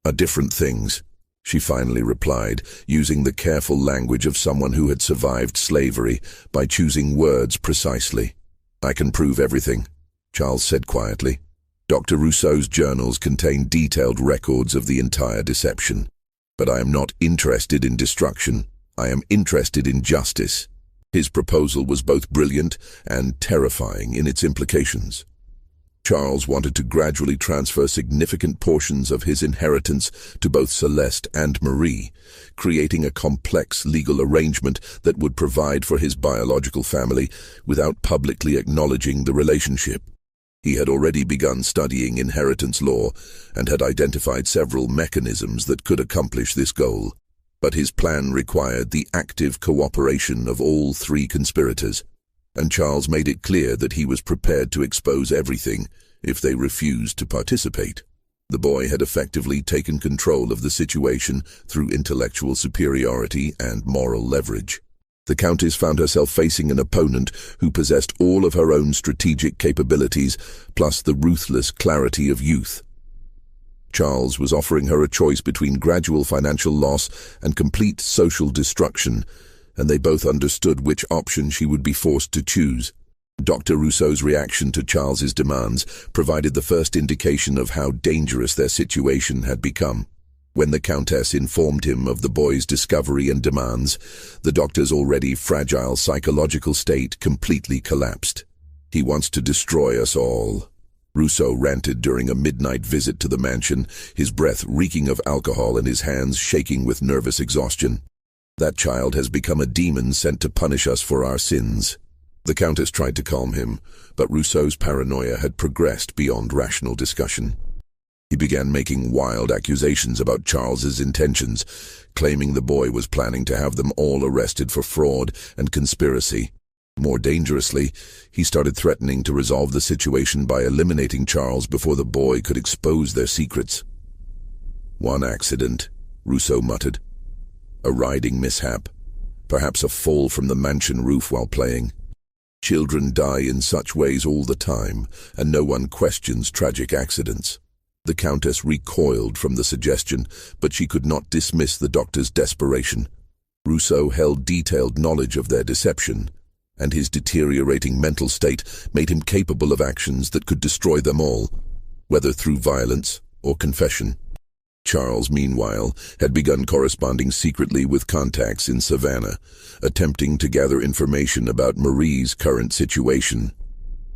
are different things," she finally replied, using the careful language of someone who had survived slavery by choosing words precisely. "I can prove everything," Charles said quietly. "Dr. Rousseau's journals contain detailed records of the entire deception. But I am not interested in destruction. I am interested in justice." His proposal was both brilliant and terrifying in its implications. Charles wanted to gradually transfer significant portions of his inheritance to both Celeste and Marie, creating a complex legal arrangement that would provide for his biological family without publicly acknowledging the relationship. He had already begun studying inheritance law and had identified several mechanisms that could accomplish this goal. But his plan required the active cooperation of all three conspirators, and Charles made it clear that he was prepared to expose everything if they refused to participate. The boy had effectively taken control of the situation through intellectual superiority and moral leverage. The Countess found herself facing an opponent who possessed all of her own strategic capabilities, plus the ruthless clarity of youth. Charles was offering her a choice between gradual financial loss and complete social destruction, and they both understood which option she would be forced to choose. Dr. Rousseau's reaction to Charles's demands provided the first indication of how dangerous their situation had become. When the Countess informed him of the boy's discovery and demands, the doctor's already fragile psychological state completely collapsed. "He wants to destroy us all," Rousseau ranted during a midnight visit to the mansion, his breath reeking of alcohol and his hands shaking with nervous exhaustion. "That child has become a demon sent to punish us for our sins." The Countess tried to calm him, but Rousseau's paranoia had progressed beyond rational discussion. He began making wild accusations about Charles's intentions, claiming the boy was planning to have them all arrested for fraud and conspiracy. More dangerously, he started threatening to resolve the situation by eliminating Charles before the boy could expose their secrets. "One accident," Rousseau muttered. "A riding mishap. Perhaps a fall from the mansion roof while playing. Children die in such ways all the time, and no one questions tragic accidents." The Countess recoiled from the suggestion, but she could not dismiss the doctor's desperation. Rousseau held detailed knowledge of their deception, and his deteriorating mental state made him capable of actions that could destroy them all, whether through violence or confession. Charles, meanwhile, had begun corresponding secretly with contacts in Savannah, attempting to gather information about Marie's current situation.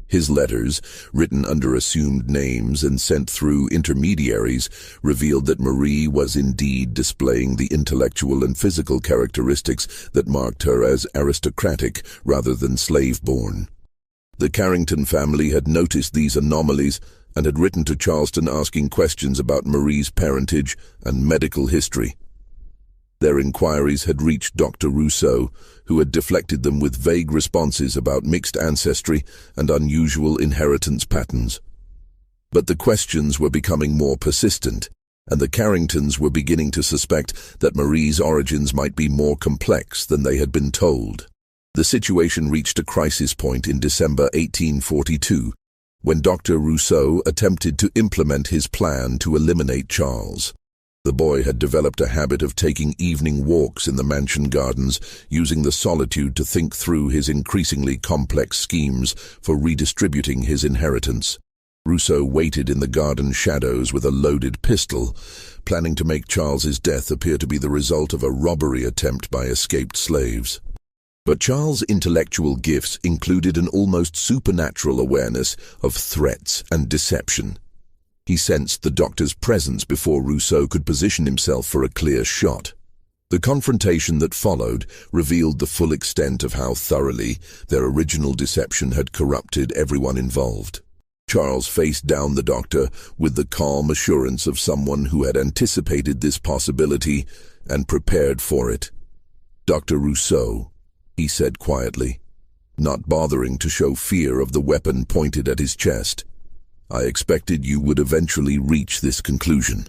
His letters, written under assumed names and sent through intermediaries, revealed that Marie was indeed displaying the intellectual and physical characteristics that marked her as aristocratic rather than slave-born. The Carrington family had noticed these anomalies and had written to Charleston asking questions about Marie's parentage and medical history. Their inquiries had reached Dr. Rousseau, who had deflected them with vague responses about mixed ancestry and unusual inheritance patterns. But the questions were becoming more persistent, and the Carringtons were beginning to suspect that Marie's origins might be more complex than they had been told. The situation reached a crisis point in December 1842, when Dr. Rousseau attempted to implement his plan to eliminate Charles. The boy had developed a habit of taking evening walks in the mansion gardens, using the solitude to think through his increasingly complex schemes for redistributing his inheritance. Rousseau waited in the garden shadows with a loaded pistol, planning to make Charles's death appear to be the result of a robbery attempt by escaped slaves. But Charles' intellectual gifts included an almost supernatural awareness of threats and deception. He sensed the doctor's presence before Rousseau could position himself for a clear shot. The confrontation that followed revealed the full extent of how thoroughly their original deception had corrupted everyone involved. Charles faced down the doctor with the calm assurance of someone who had anticipated this possibility and prepared for it. "Dr. Rousseau," he said quietly, not bothering to show fear of the weapon pointed at his chest, "I expected you would eventually reach this conclusion.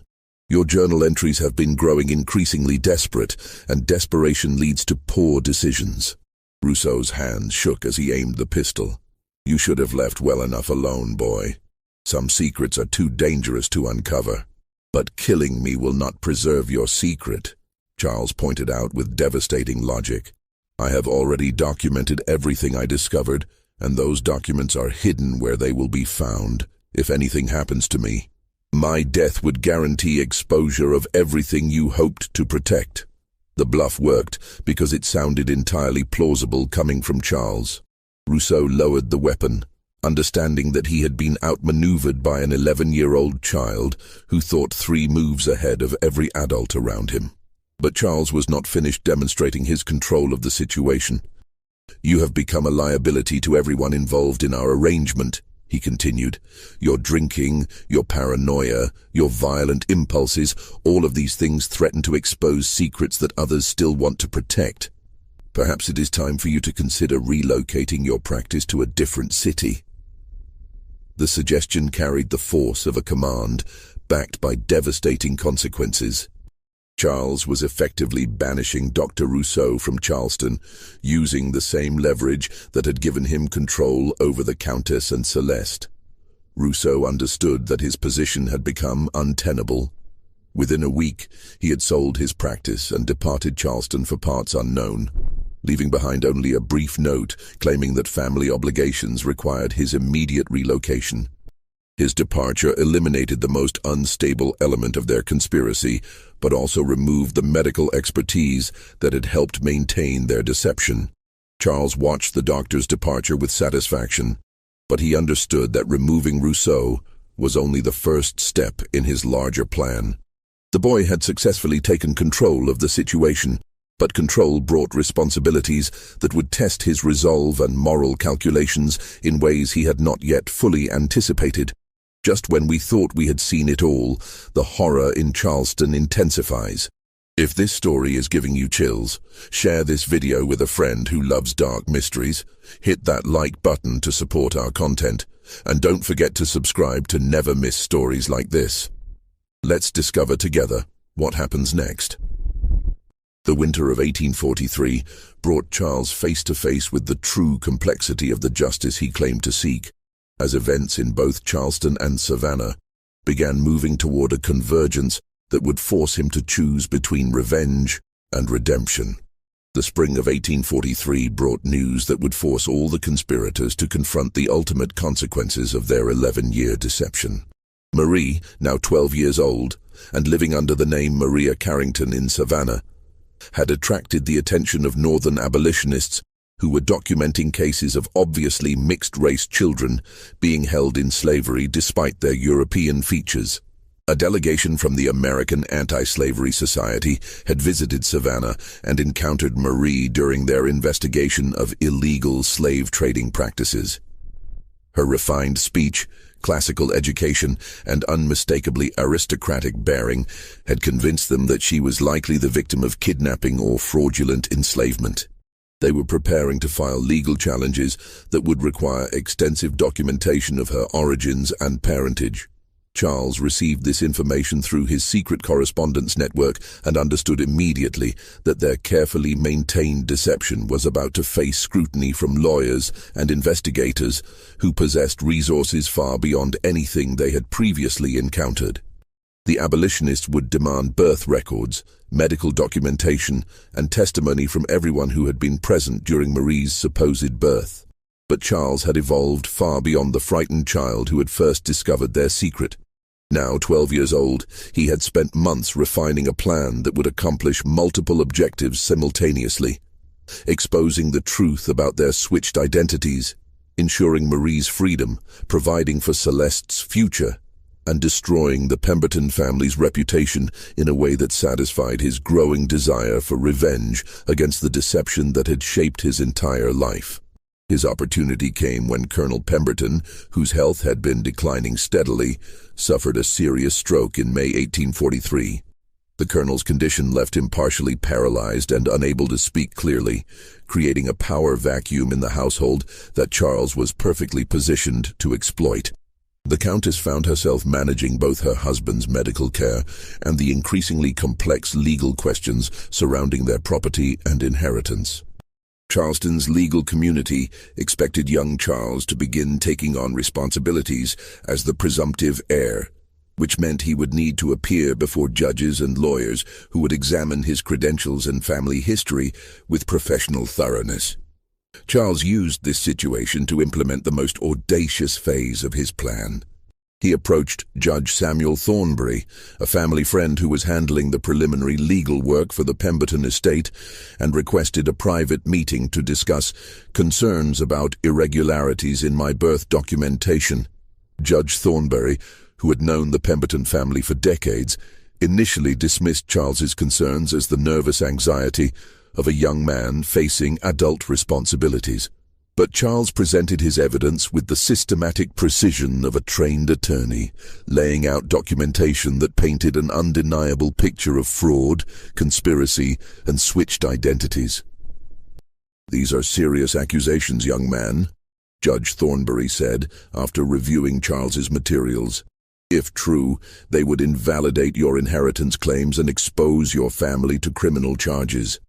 Your journal entries have been growing increasingly desperate, and desperation leads to poor decisions." Rousseau's hands shook as he aimed the pistol. "You should have left well enough alone, boy. Some secrets are too dangerous to uncover." "But killing me will not preserve your secret," Charles pointed out with devastating logic. "I have already documented everything I discovered, and those documents are hidden where they will be found. If anything happens to me, my death would guarantee exposure of everything you hoped to protect." The bluff worked because it sounded entirely plausible coming from Charles. Rousseau lowered the weapon, understanding that he had been outmaneuvered by an 11-year-old child who thought 3 moves ahead of every adult around him. But Charles was not finished demonstrating his control of the situation. "You have become a liability to everyone involved in our arrangement," he continued. "Your drinking, your paranoia, your violent impulses, all of these things threaten to expose secrets that others still want to protect. Perhaps it is time for you to consider relocating your practice to a different city." The suggestion carried the force of a command, backed by devastating consequences. Charles was effectively banishing Dr. Rousseau from Charleston, using the same leverage that had given him control over the Countess and Celeste. Rousseau understood that his position had become untenable. Within a week, he had sold his practice and departed Charleston for parts unknown, leaving behind only a brief note claiming that family obligations required his immediate relocation. His departure eliminated the most unstable element of their conspiracy, but also removed the medical expertise that had helped maintain their deception. Charles watched the doctor's departure with satisfaction, but he understood that removing Rousseau was only the first step in his larger plan. The boy had successfully taken control of the situation, but control brought responsibilities that would test his resolve and moral calculations in ways he had not yet fully anticipated. Just when we thought we had seen it all, the horror in Charleston intensifies. If this story is giving you chills, share this video with a friend who loves dark mysteries, hit that like button to support our content, and don't forget to subscribe to never miss stories like this. Let's discover together what happens next. The winter of 1843 brought Charles face to face with the true complexity of the justice he claimed to seek, as events in both Charleston and Savannah began moving toward a convergence that would force him to choose between revenge and redemption. The spring of 1843 brought news that would force all the conspirators to confront the ultimate consequences of their 11-year deception. Marie, now 12 years old, and living under the name Maria Carrington in Savannah, had attracted the attention of Northern abolitionists who were documenting cases of obviously mixed-race children being held in slavery despite their European features. A delegation from the American Anti-Slavery Society had visited Savannah and encountered Marie during their investigation of illegal slave trading practices. Her refined speech, classical education, and unmistakably aristocratic bearing had convinced them that she was likely the victim of kidnapping or fraudulent enslavement. They were preparing to file legal challenges that would require extensive documentation of her origins and parentage. Charles received this information through his secret correspondence network and understood immediately that their carefully maintained deception was about to face scrutiny from lawyers and investigators who possessed resources far beyond anything they had previously encountered. The abolitionists would demand birth records, medical documentation, and testimony from everyone who had been present during Marie's supposed birth. But Charles had evolved far beyond the frightened child who had first discovered their secret. Now 12 years old, he had spent months refining a plan that would accomplish multiple objectives simultaneously, exposing the truth about their switched identities, ensuring Marie's freedom, providing for Celeste's future, and destroying the Pemberton family's reputation in a way that satisfied his growing desire for revenge against the deception that had shaped his entire life. His opportunity came when Colonel Pemberton, whose health had been declining steadily, suffered a serious stroke in May 1843. The colonel's condition left him partially paralyzed and unable to speak clearly, creating a power vacuum in the household that Charles was perfectly positioned to exploit. The Countess found herself managing both her husband's medical care and the increasingly complex legal questions surrounding their property and inheritance. Charleston's legal community expected young Charles to begin taking on responsibilities as the presumptive heir, which meant he would need to appear before judges and lawyers who would examine his credentials and family history with professional thoroughness. Charles used this situation to implement the most audacious phase of his plan. He approached Judge Samuel Thornbury, a family friend who was handling the preliminary legal work for the Pemberton estate, and requested a private meeting to discuss concerns about irregularities in my birth documentation. Judge Thornbury, who had known the Pemberton family for decades, initially dismissed Charles's concerns as the nervous anxiety of a young man facing adult responsibilities. But Charles presented his evidence with the systematic precision of a trained attorney, laying out documentation that painted an undeniable picture of fraud, conspiracy, and switched identities. "These are serious accusations, young man," Judge Thornbury said after reviewing Charles's materials. "If true, they would invalidate your inheritance claims and expose your family to criminal charges."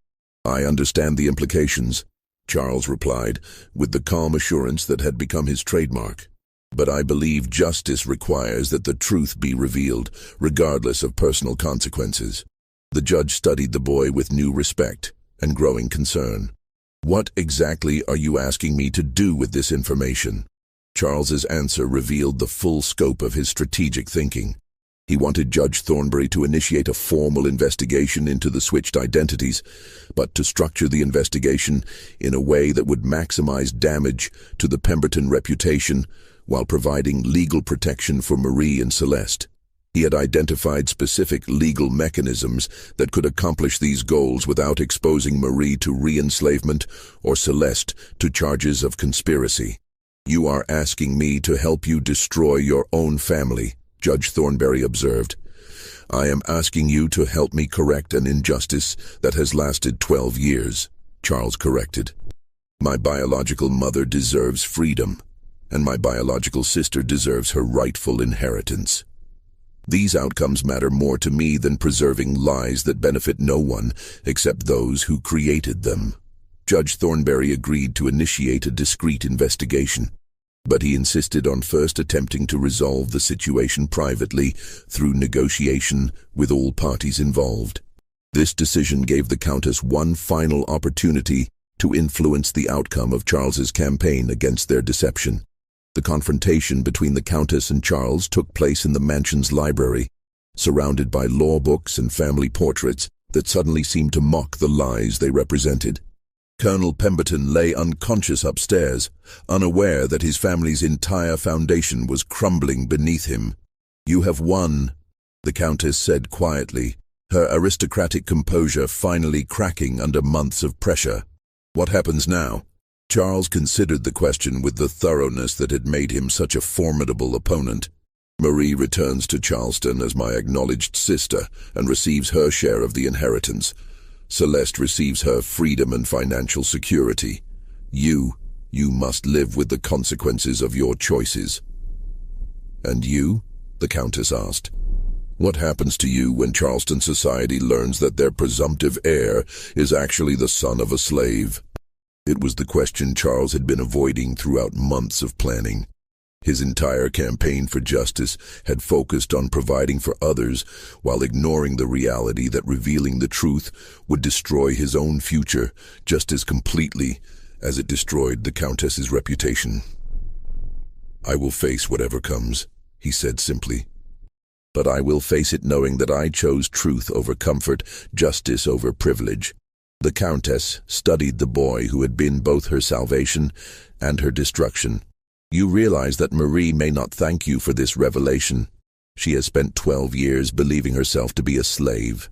"I understand the implications," Charles replied, with the calm assurance that had become his trademark. "But I believe justice requires that the truth be revealed, regardless of personal consequences." The judge studied the boy with new respect and growing concern. "What exactly are you asking me to do with this information?" Charles's answer revealed the full scope of his strategic thinking. He wanted Judge Thornbury to initiate a formal investigation into the switched identities, but to structure the investigation in a way that would maximize damage to the Pemberton reputation while providing legal protection for Marie and Celeste. He had identified specific legal mechanisms that could accomplish these goals without exposing Marie to re-enslavement or Celeste to charges of conspiracy. "You are asking me to help you destroy your own family," Judge Thornbury observed. I am asking you to help me correct an injustice that has lasted 12 years, Charles corrected. My biological mother deserves freedom, and my biological sister deserves her rightful inheritance. These outcomes matter more to me than preserving lies that benefit no one except those who created them. Judge Thornberry agreed to initiate a discreet investigation, but he insisted on first attempting to resolve the situation privately through negotiation with all parties involved. This decision gave the Countess one final opportunity to influence the outcome of Charles's campaign against their deception. The confrontation between the Countess and Charles took place in the mansion's library, surrounded by law books and family portraits that suddenly seemed to mock the lies they represented. Colonel Pemberton lay unconscious upstairs, unaware that his family's entire foundation was crumbling beneath him. "You have won," the Countess said quietly, her aristocratic composure finally cracking under months of pressure. "What happens now?" Charles considered the question with the thoroughness that had made him such a formidable opponent. "Marie returns to Charleston as my acknowledged sister and receives her share of the inheritance. Celeste receives her freedom and financial security. You must live with the consequences of your choices." "And you?" the Countess asked. "What happens to you when Charleston society learns that their presumptive heir is actually the son of a slave?" It was the question Charles had been avoiding throughout months of planning. His entire campaign for justice had focused on providing for others while ignoring the reality that revealing the truth would destroy his own future just as completely as it destroyed the Countess's reputation. "I will face whatever comes," he said simply. "But I will face it knowing that I chose truth over comfort, justice over privilege." The Countess studied the boy who had been both her salvation and her destruction. "You realize that Marie may not thank you for this revelation. She has spent 12 years believing herself to be a slave.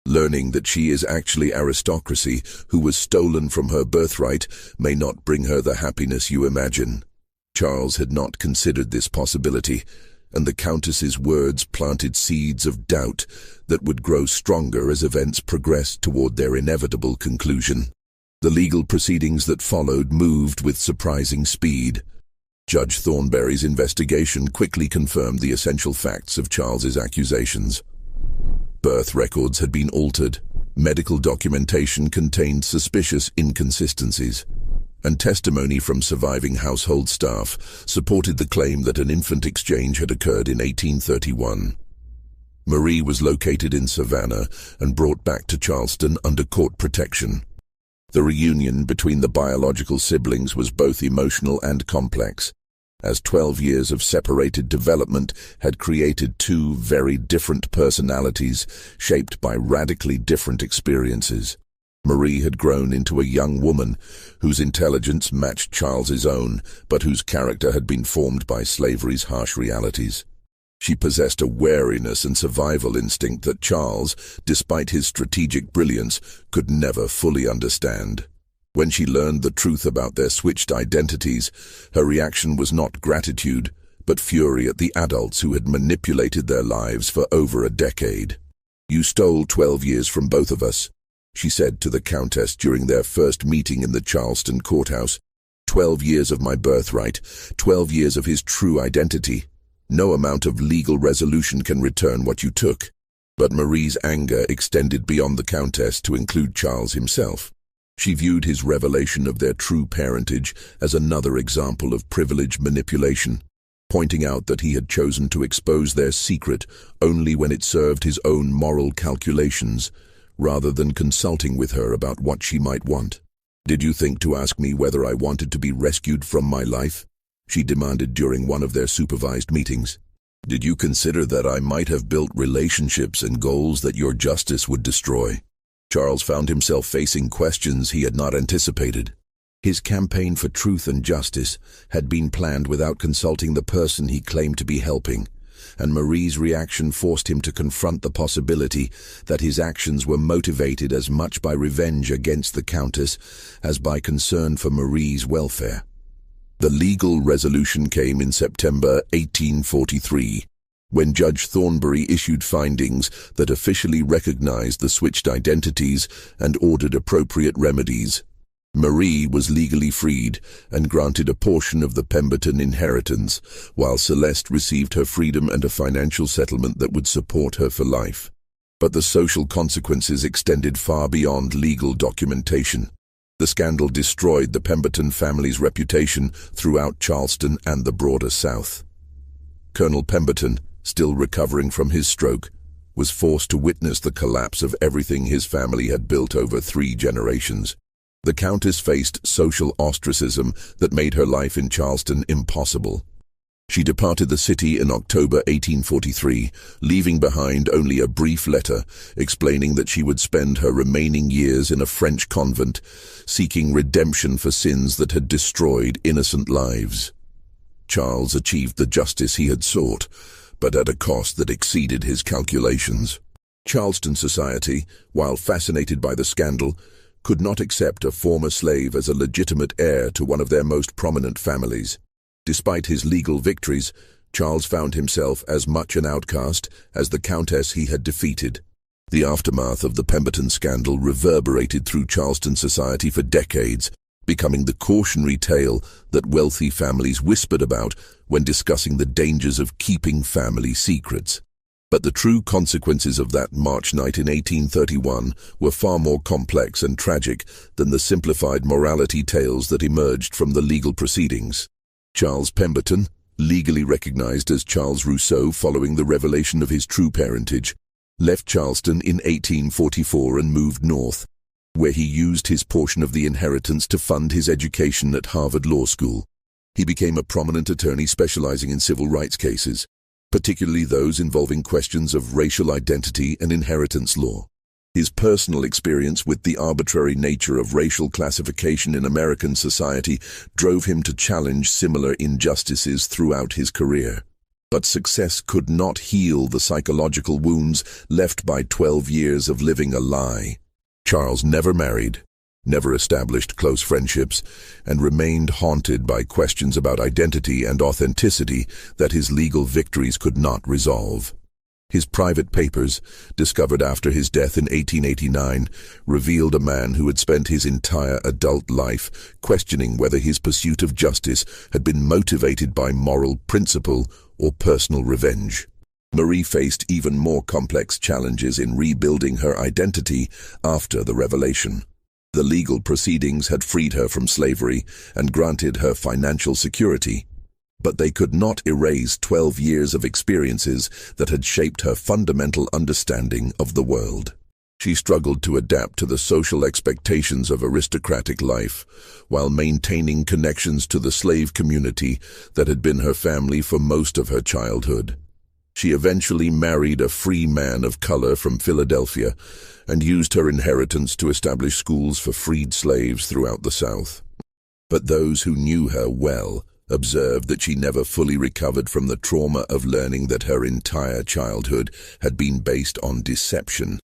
Learning that she is actually aristocracy, who was stolen from her birthright, may not bring her the happiness you imagine." Charles had not considered this possibility, and the Countess's words planted seeds of doubt that would grow stronger as events progressed toward their inevitable conclusion. The legal proceedings that followed moved with surprising speed. Judge Thornberry's investigation quickly confirmed the essential facts of Charles's accusations. Birth records had been altered, medical documentation contained suspicious inconsistencies, and testimony from surviving household staff supported the claim that an infant exchange had occurred in 1831. Marie was located in Savannah and brought back to Charleston under court protection. The reunion between the biological siblings was both emotional and complex, as 12 years of separated development had created two very different personalities shaped by radically different experiences. Marie had grown into a young woman whose intelligence matched Charles's own, but whose character had been formed by slavery's harsh realities. She possessed a wariness and survival instinct that Charles, despite his strategic brilliance, could never fully understand. When she learned the truth about their switched identities, her reaction was not gratitude, but fury at the adults who had manipulated their lives for over a decade. "You stole 12 years from both of us," she said to the Countess during their first meeting in the Charleston courthouse. 12 years of my birthright, 12 years of his true identity. No amount of legal resolution can return what you took." But Marie's anger extended beyond the Countess to include Charles himself. She viewed his revelation of their true parentage as another example of privilege manipulation, pointing out that he had chosen to expose their secret only when it served his own moral calculations, rather than consulting with her about what she might want. "Did you think to ask me whether I wanted to be rescued from my life?" she demanded during one of their supervised meetings. "Did you consider that I might have built relationships and goals that your justice would destroy?" Charles found himself facing questions he had not anticipated. His campaign for truth and justice had been planned without consulting the person he claimed to be helping, and Marie's reaction forced him to confront the possibility that his actions were motivated as much by revenge against the Countess as by concern for Marie's welfare. The legal resolution came in September 1843. When Judge Thornbury issued findings that officially recognized the switched identities and ordered appropriate remedies, Marie was legally freed and granted a portion of the Pemberton inheritance, while Celeste received her freedom and a financial settlement that would support her for life. But the social consequences extended far beyond legal documentation. The scandal destroyed the Pemberton family's reputation throughout Charleston and the broader South. Colonel Pemberton, still recovering from his stroke, was forced to witness the collapse of everything his family had built over 3 generations. The Countess faced social ostracism that made her life in Charleston impossible. She departed the city in October 1843, leaving behind only a brief letter explaining that she would spend her remaining years in a French convent, seeking redemption for sins that had destroyed innocent lives. Charles achieved the justice he had sought, but at a cost that exceeded his calculations. Charleston society, while fascinated by the scandal, could not accept a former slave as a legitimate heir to one of their most prominent families. Despite his legal victories, Charles found himself as much an outcast as the Countess he had defeated. The aftermath of the Pemberton scandal reverberated through Charleston society for decades, becoming the cautionary tale that wealthy families whispered about when discussing the dangers of keeping family secrets. But the true consequences of that March night in 1831 were far more complex and tragic than the simplified morality tales that emerged from the legal proceedings. Charles Pemberton, legally recognized as Charles Rousseau following the revelation of his true parentage, left Charleston in 1844 and moved north, where he used his portion of the inheritance to fund his education at Harvard Law School. He became a prominent attorney specializing in civil rights cases, particularly those involving questions of racial identity and inheritance law. His personal experience with the arbitrary nature of racial classification in American society drove him to challenge similar injustices throughout his career. But success could not heal the psychological wounds left by 12 years of living a lie. Charles never married, never established close friendships, and remained haunted by questions about identity and authenticity that his legal victories could not resolve. His private papers, discovered after his death in 1889, revealed a man who had spent his entire adult life questioning whether his pursuit of justice had been motivated by moral principle or personal revenge. Marie faced even more complex challenges in rebuilding her identity after the revelation. The legal proceedings had freed her from slavery and granted her financial security, but they could not erase 12 years of experiences that had shaped her fundamental understanding of the world. She struggled to adapt to the social expectations of aristocratic life, while maintaining connections to the slave community that had been her family for most of her childhood. She eventually married a free man of color from Philadelphia and used her inheritance to establish schools for freed slaves throughout the South. But those who knew her well observed that she never fully recovered from the trauma of learning that her entire childhood had been based on deception.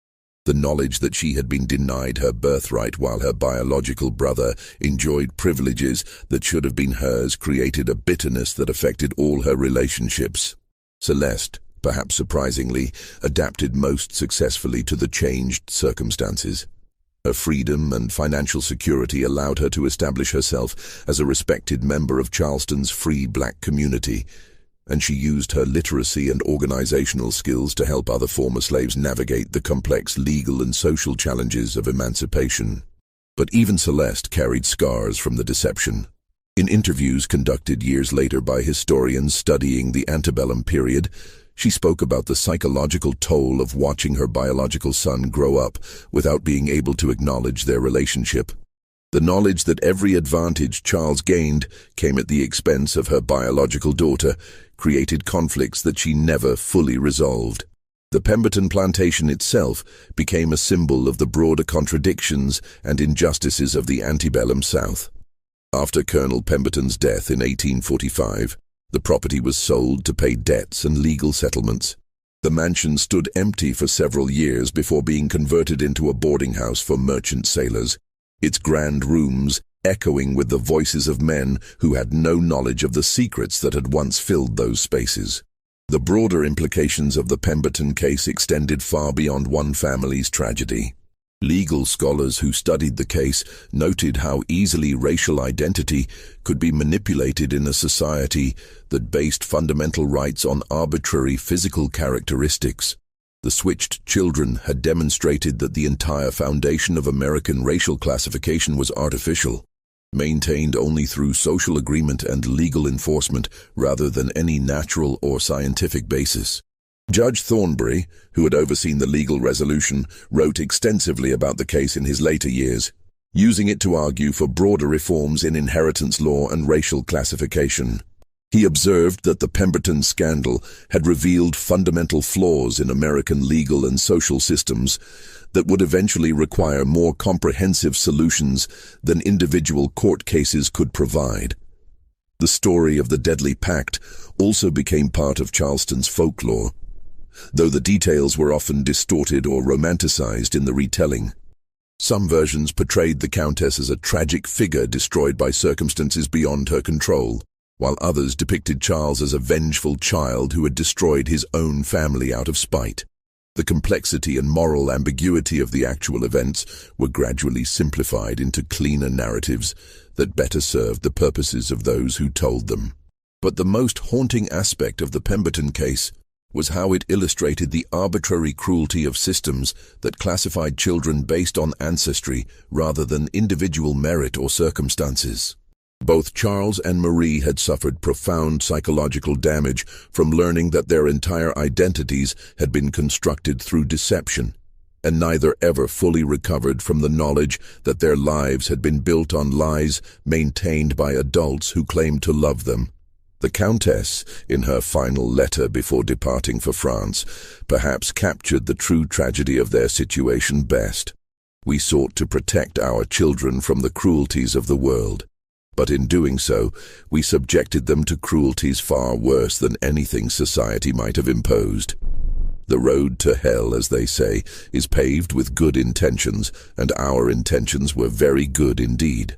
The knowledge that she had been denied her birthright while her biological brother enjoyed privileges that should have been hers created a bitterness that affected all her relationships. Celeste, perhaps surprisingly, adapted most successfully to the changed circumstances. Her freedom and financial security allowed her to establish herself as a respected member of Charleston's free black community, and she used her literacy and organizational skills to help other former slaves navigate the complex legal and social challenges of emancipation. But even Celeste carried scars from the deception. In interviews conducted years later by historians studying the antebellum period, she spoke about the psychological toll of watching her biological son grow up without being able to acknowledge their relationship. The knowledge that every advantage Charles gained came at the expense of her biological daughter created conflicts that she never fully resolved. The Pemberton plantation itself became a symbol of the broader contradictions and injustices of the antebellum South. After Colonel Pemberton's death in 1845, the property was sold to pay debts and legal settlements. The mansion stood empty for several years before being converted into a boarding house for merchant sailors, its grand rooms echoing with the voices of men who had no knowledge of the secrets that had once filled those spaces. The broader implications of the Pemberton case extended far beyond one family's tragedy. Legal scholars who studied the case noted how easily racial identity could be manipulated in a society that based fundamental rights on arbitrary physical characteristics. The switched children had demonstrated that the entire foundation of American racial classification was artificial, maintained only through social agreement and legal enforcement rather than any natural or scientific basis. Judge Thornbury, who had overseen the legal resolution, wrote extensively about the case in his later years, using it to argue for broader reforms in inheritance law and racial classification. He observed that the Pemberton scandal had revealed fundamental flaws in American legal and social systems that would eventually require more comprehensive solutions than individual court cases could provide. The story of the deadly pact also became part of Charleston's folklore, though the details were often distorted or romanticized in the retelling. Some versions portrayed the Countess as a tragic figure destroyed by circumstances beyond her control, while others depicted Charles as a vengeful child who had destroyed his own family out of spite. The complexity and moral ambiguity of the actual events were gradually simplified into cleaner narratives that better served the purposes of those who told them. But the most haunting aspect of the Pemberton case was how it illustrated the arbitrary cruelty of systems that classified children based on ancestry rather than individual merit or circumstances. Both Charles and Marie had suffered profound psychological damage from learning that their entire identities had been constructed through deception, and neither ever fully recovered from the knowledge that their lives had been built on lies maintained by adults who claimed to love them. The Countess, in her final letter before departing for France, perhaps captured the true tragedy of their situation best. We sought to protect our children from the cruelties of the world, but in doing so, we subjected them to cruelties far worse than anything society might have imposed. The road to hell, as they say, is paved with good intentions, and our intentions were very good indeed.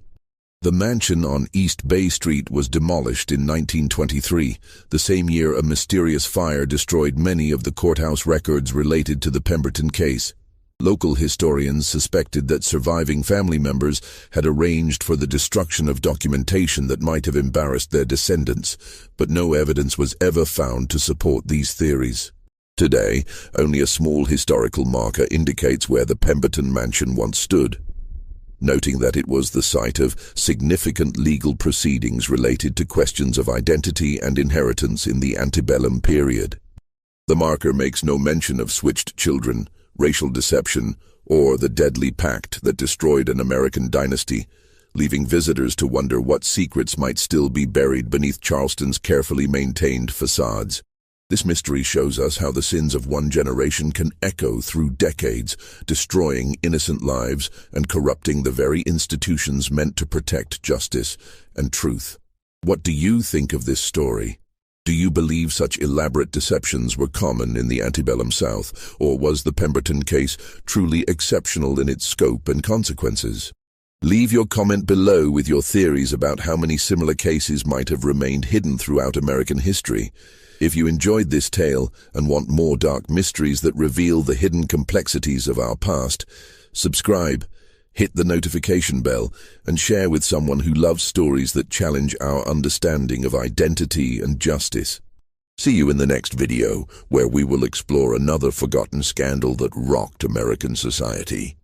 The mansion on East Bay Street was demolished in 1923, the same year a mysterious fire destroyed many of the courthouse records related to the Pemberton case. Local historians suspected that surviving family members had arranged for the destruction of documentation that might have embarrassed their descendants, but no evidence was ever found to support these theories. Today, only a small historical marker indicates where the Pemberton mansion once stood, noting that it was the site of significant legal proceedings related to questions of identity and inheritance in the antebellum period. The marker makes no mention of switched children, racial deception, or the deadly pact that destroyed an American dynasty, leaving visitors to wonder what secrets might still be buried beneath Charleston's carefully maintained facades. This mystery shows us how the sins of one generation can echo through decades, destroying innocent lives and corrupting the very institutions meant to protect justice and truth. What do you think of this story? Do you believe such elaborate deceptions were common in the antebellum South, or was the Pemberton case truly exceptional in its scope and consequences? Leave your comment below with your theories about how many similar cases might have remained hidden throughout American history. If you enjoyed this tale and want more dark mysteries that reveal the hidden complexities of our past, subscribe, hit the notification bell, and share with someone who loves stories that challenge our understanding of identity and justice. See you in the next video, where we will explore another forgotten scandal that rocked American society.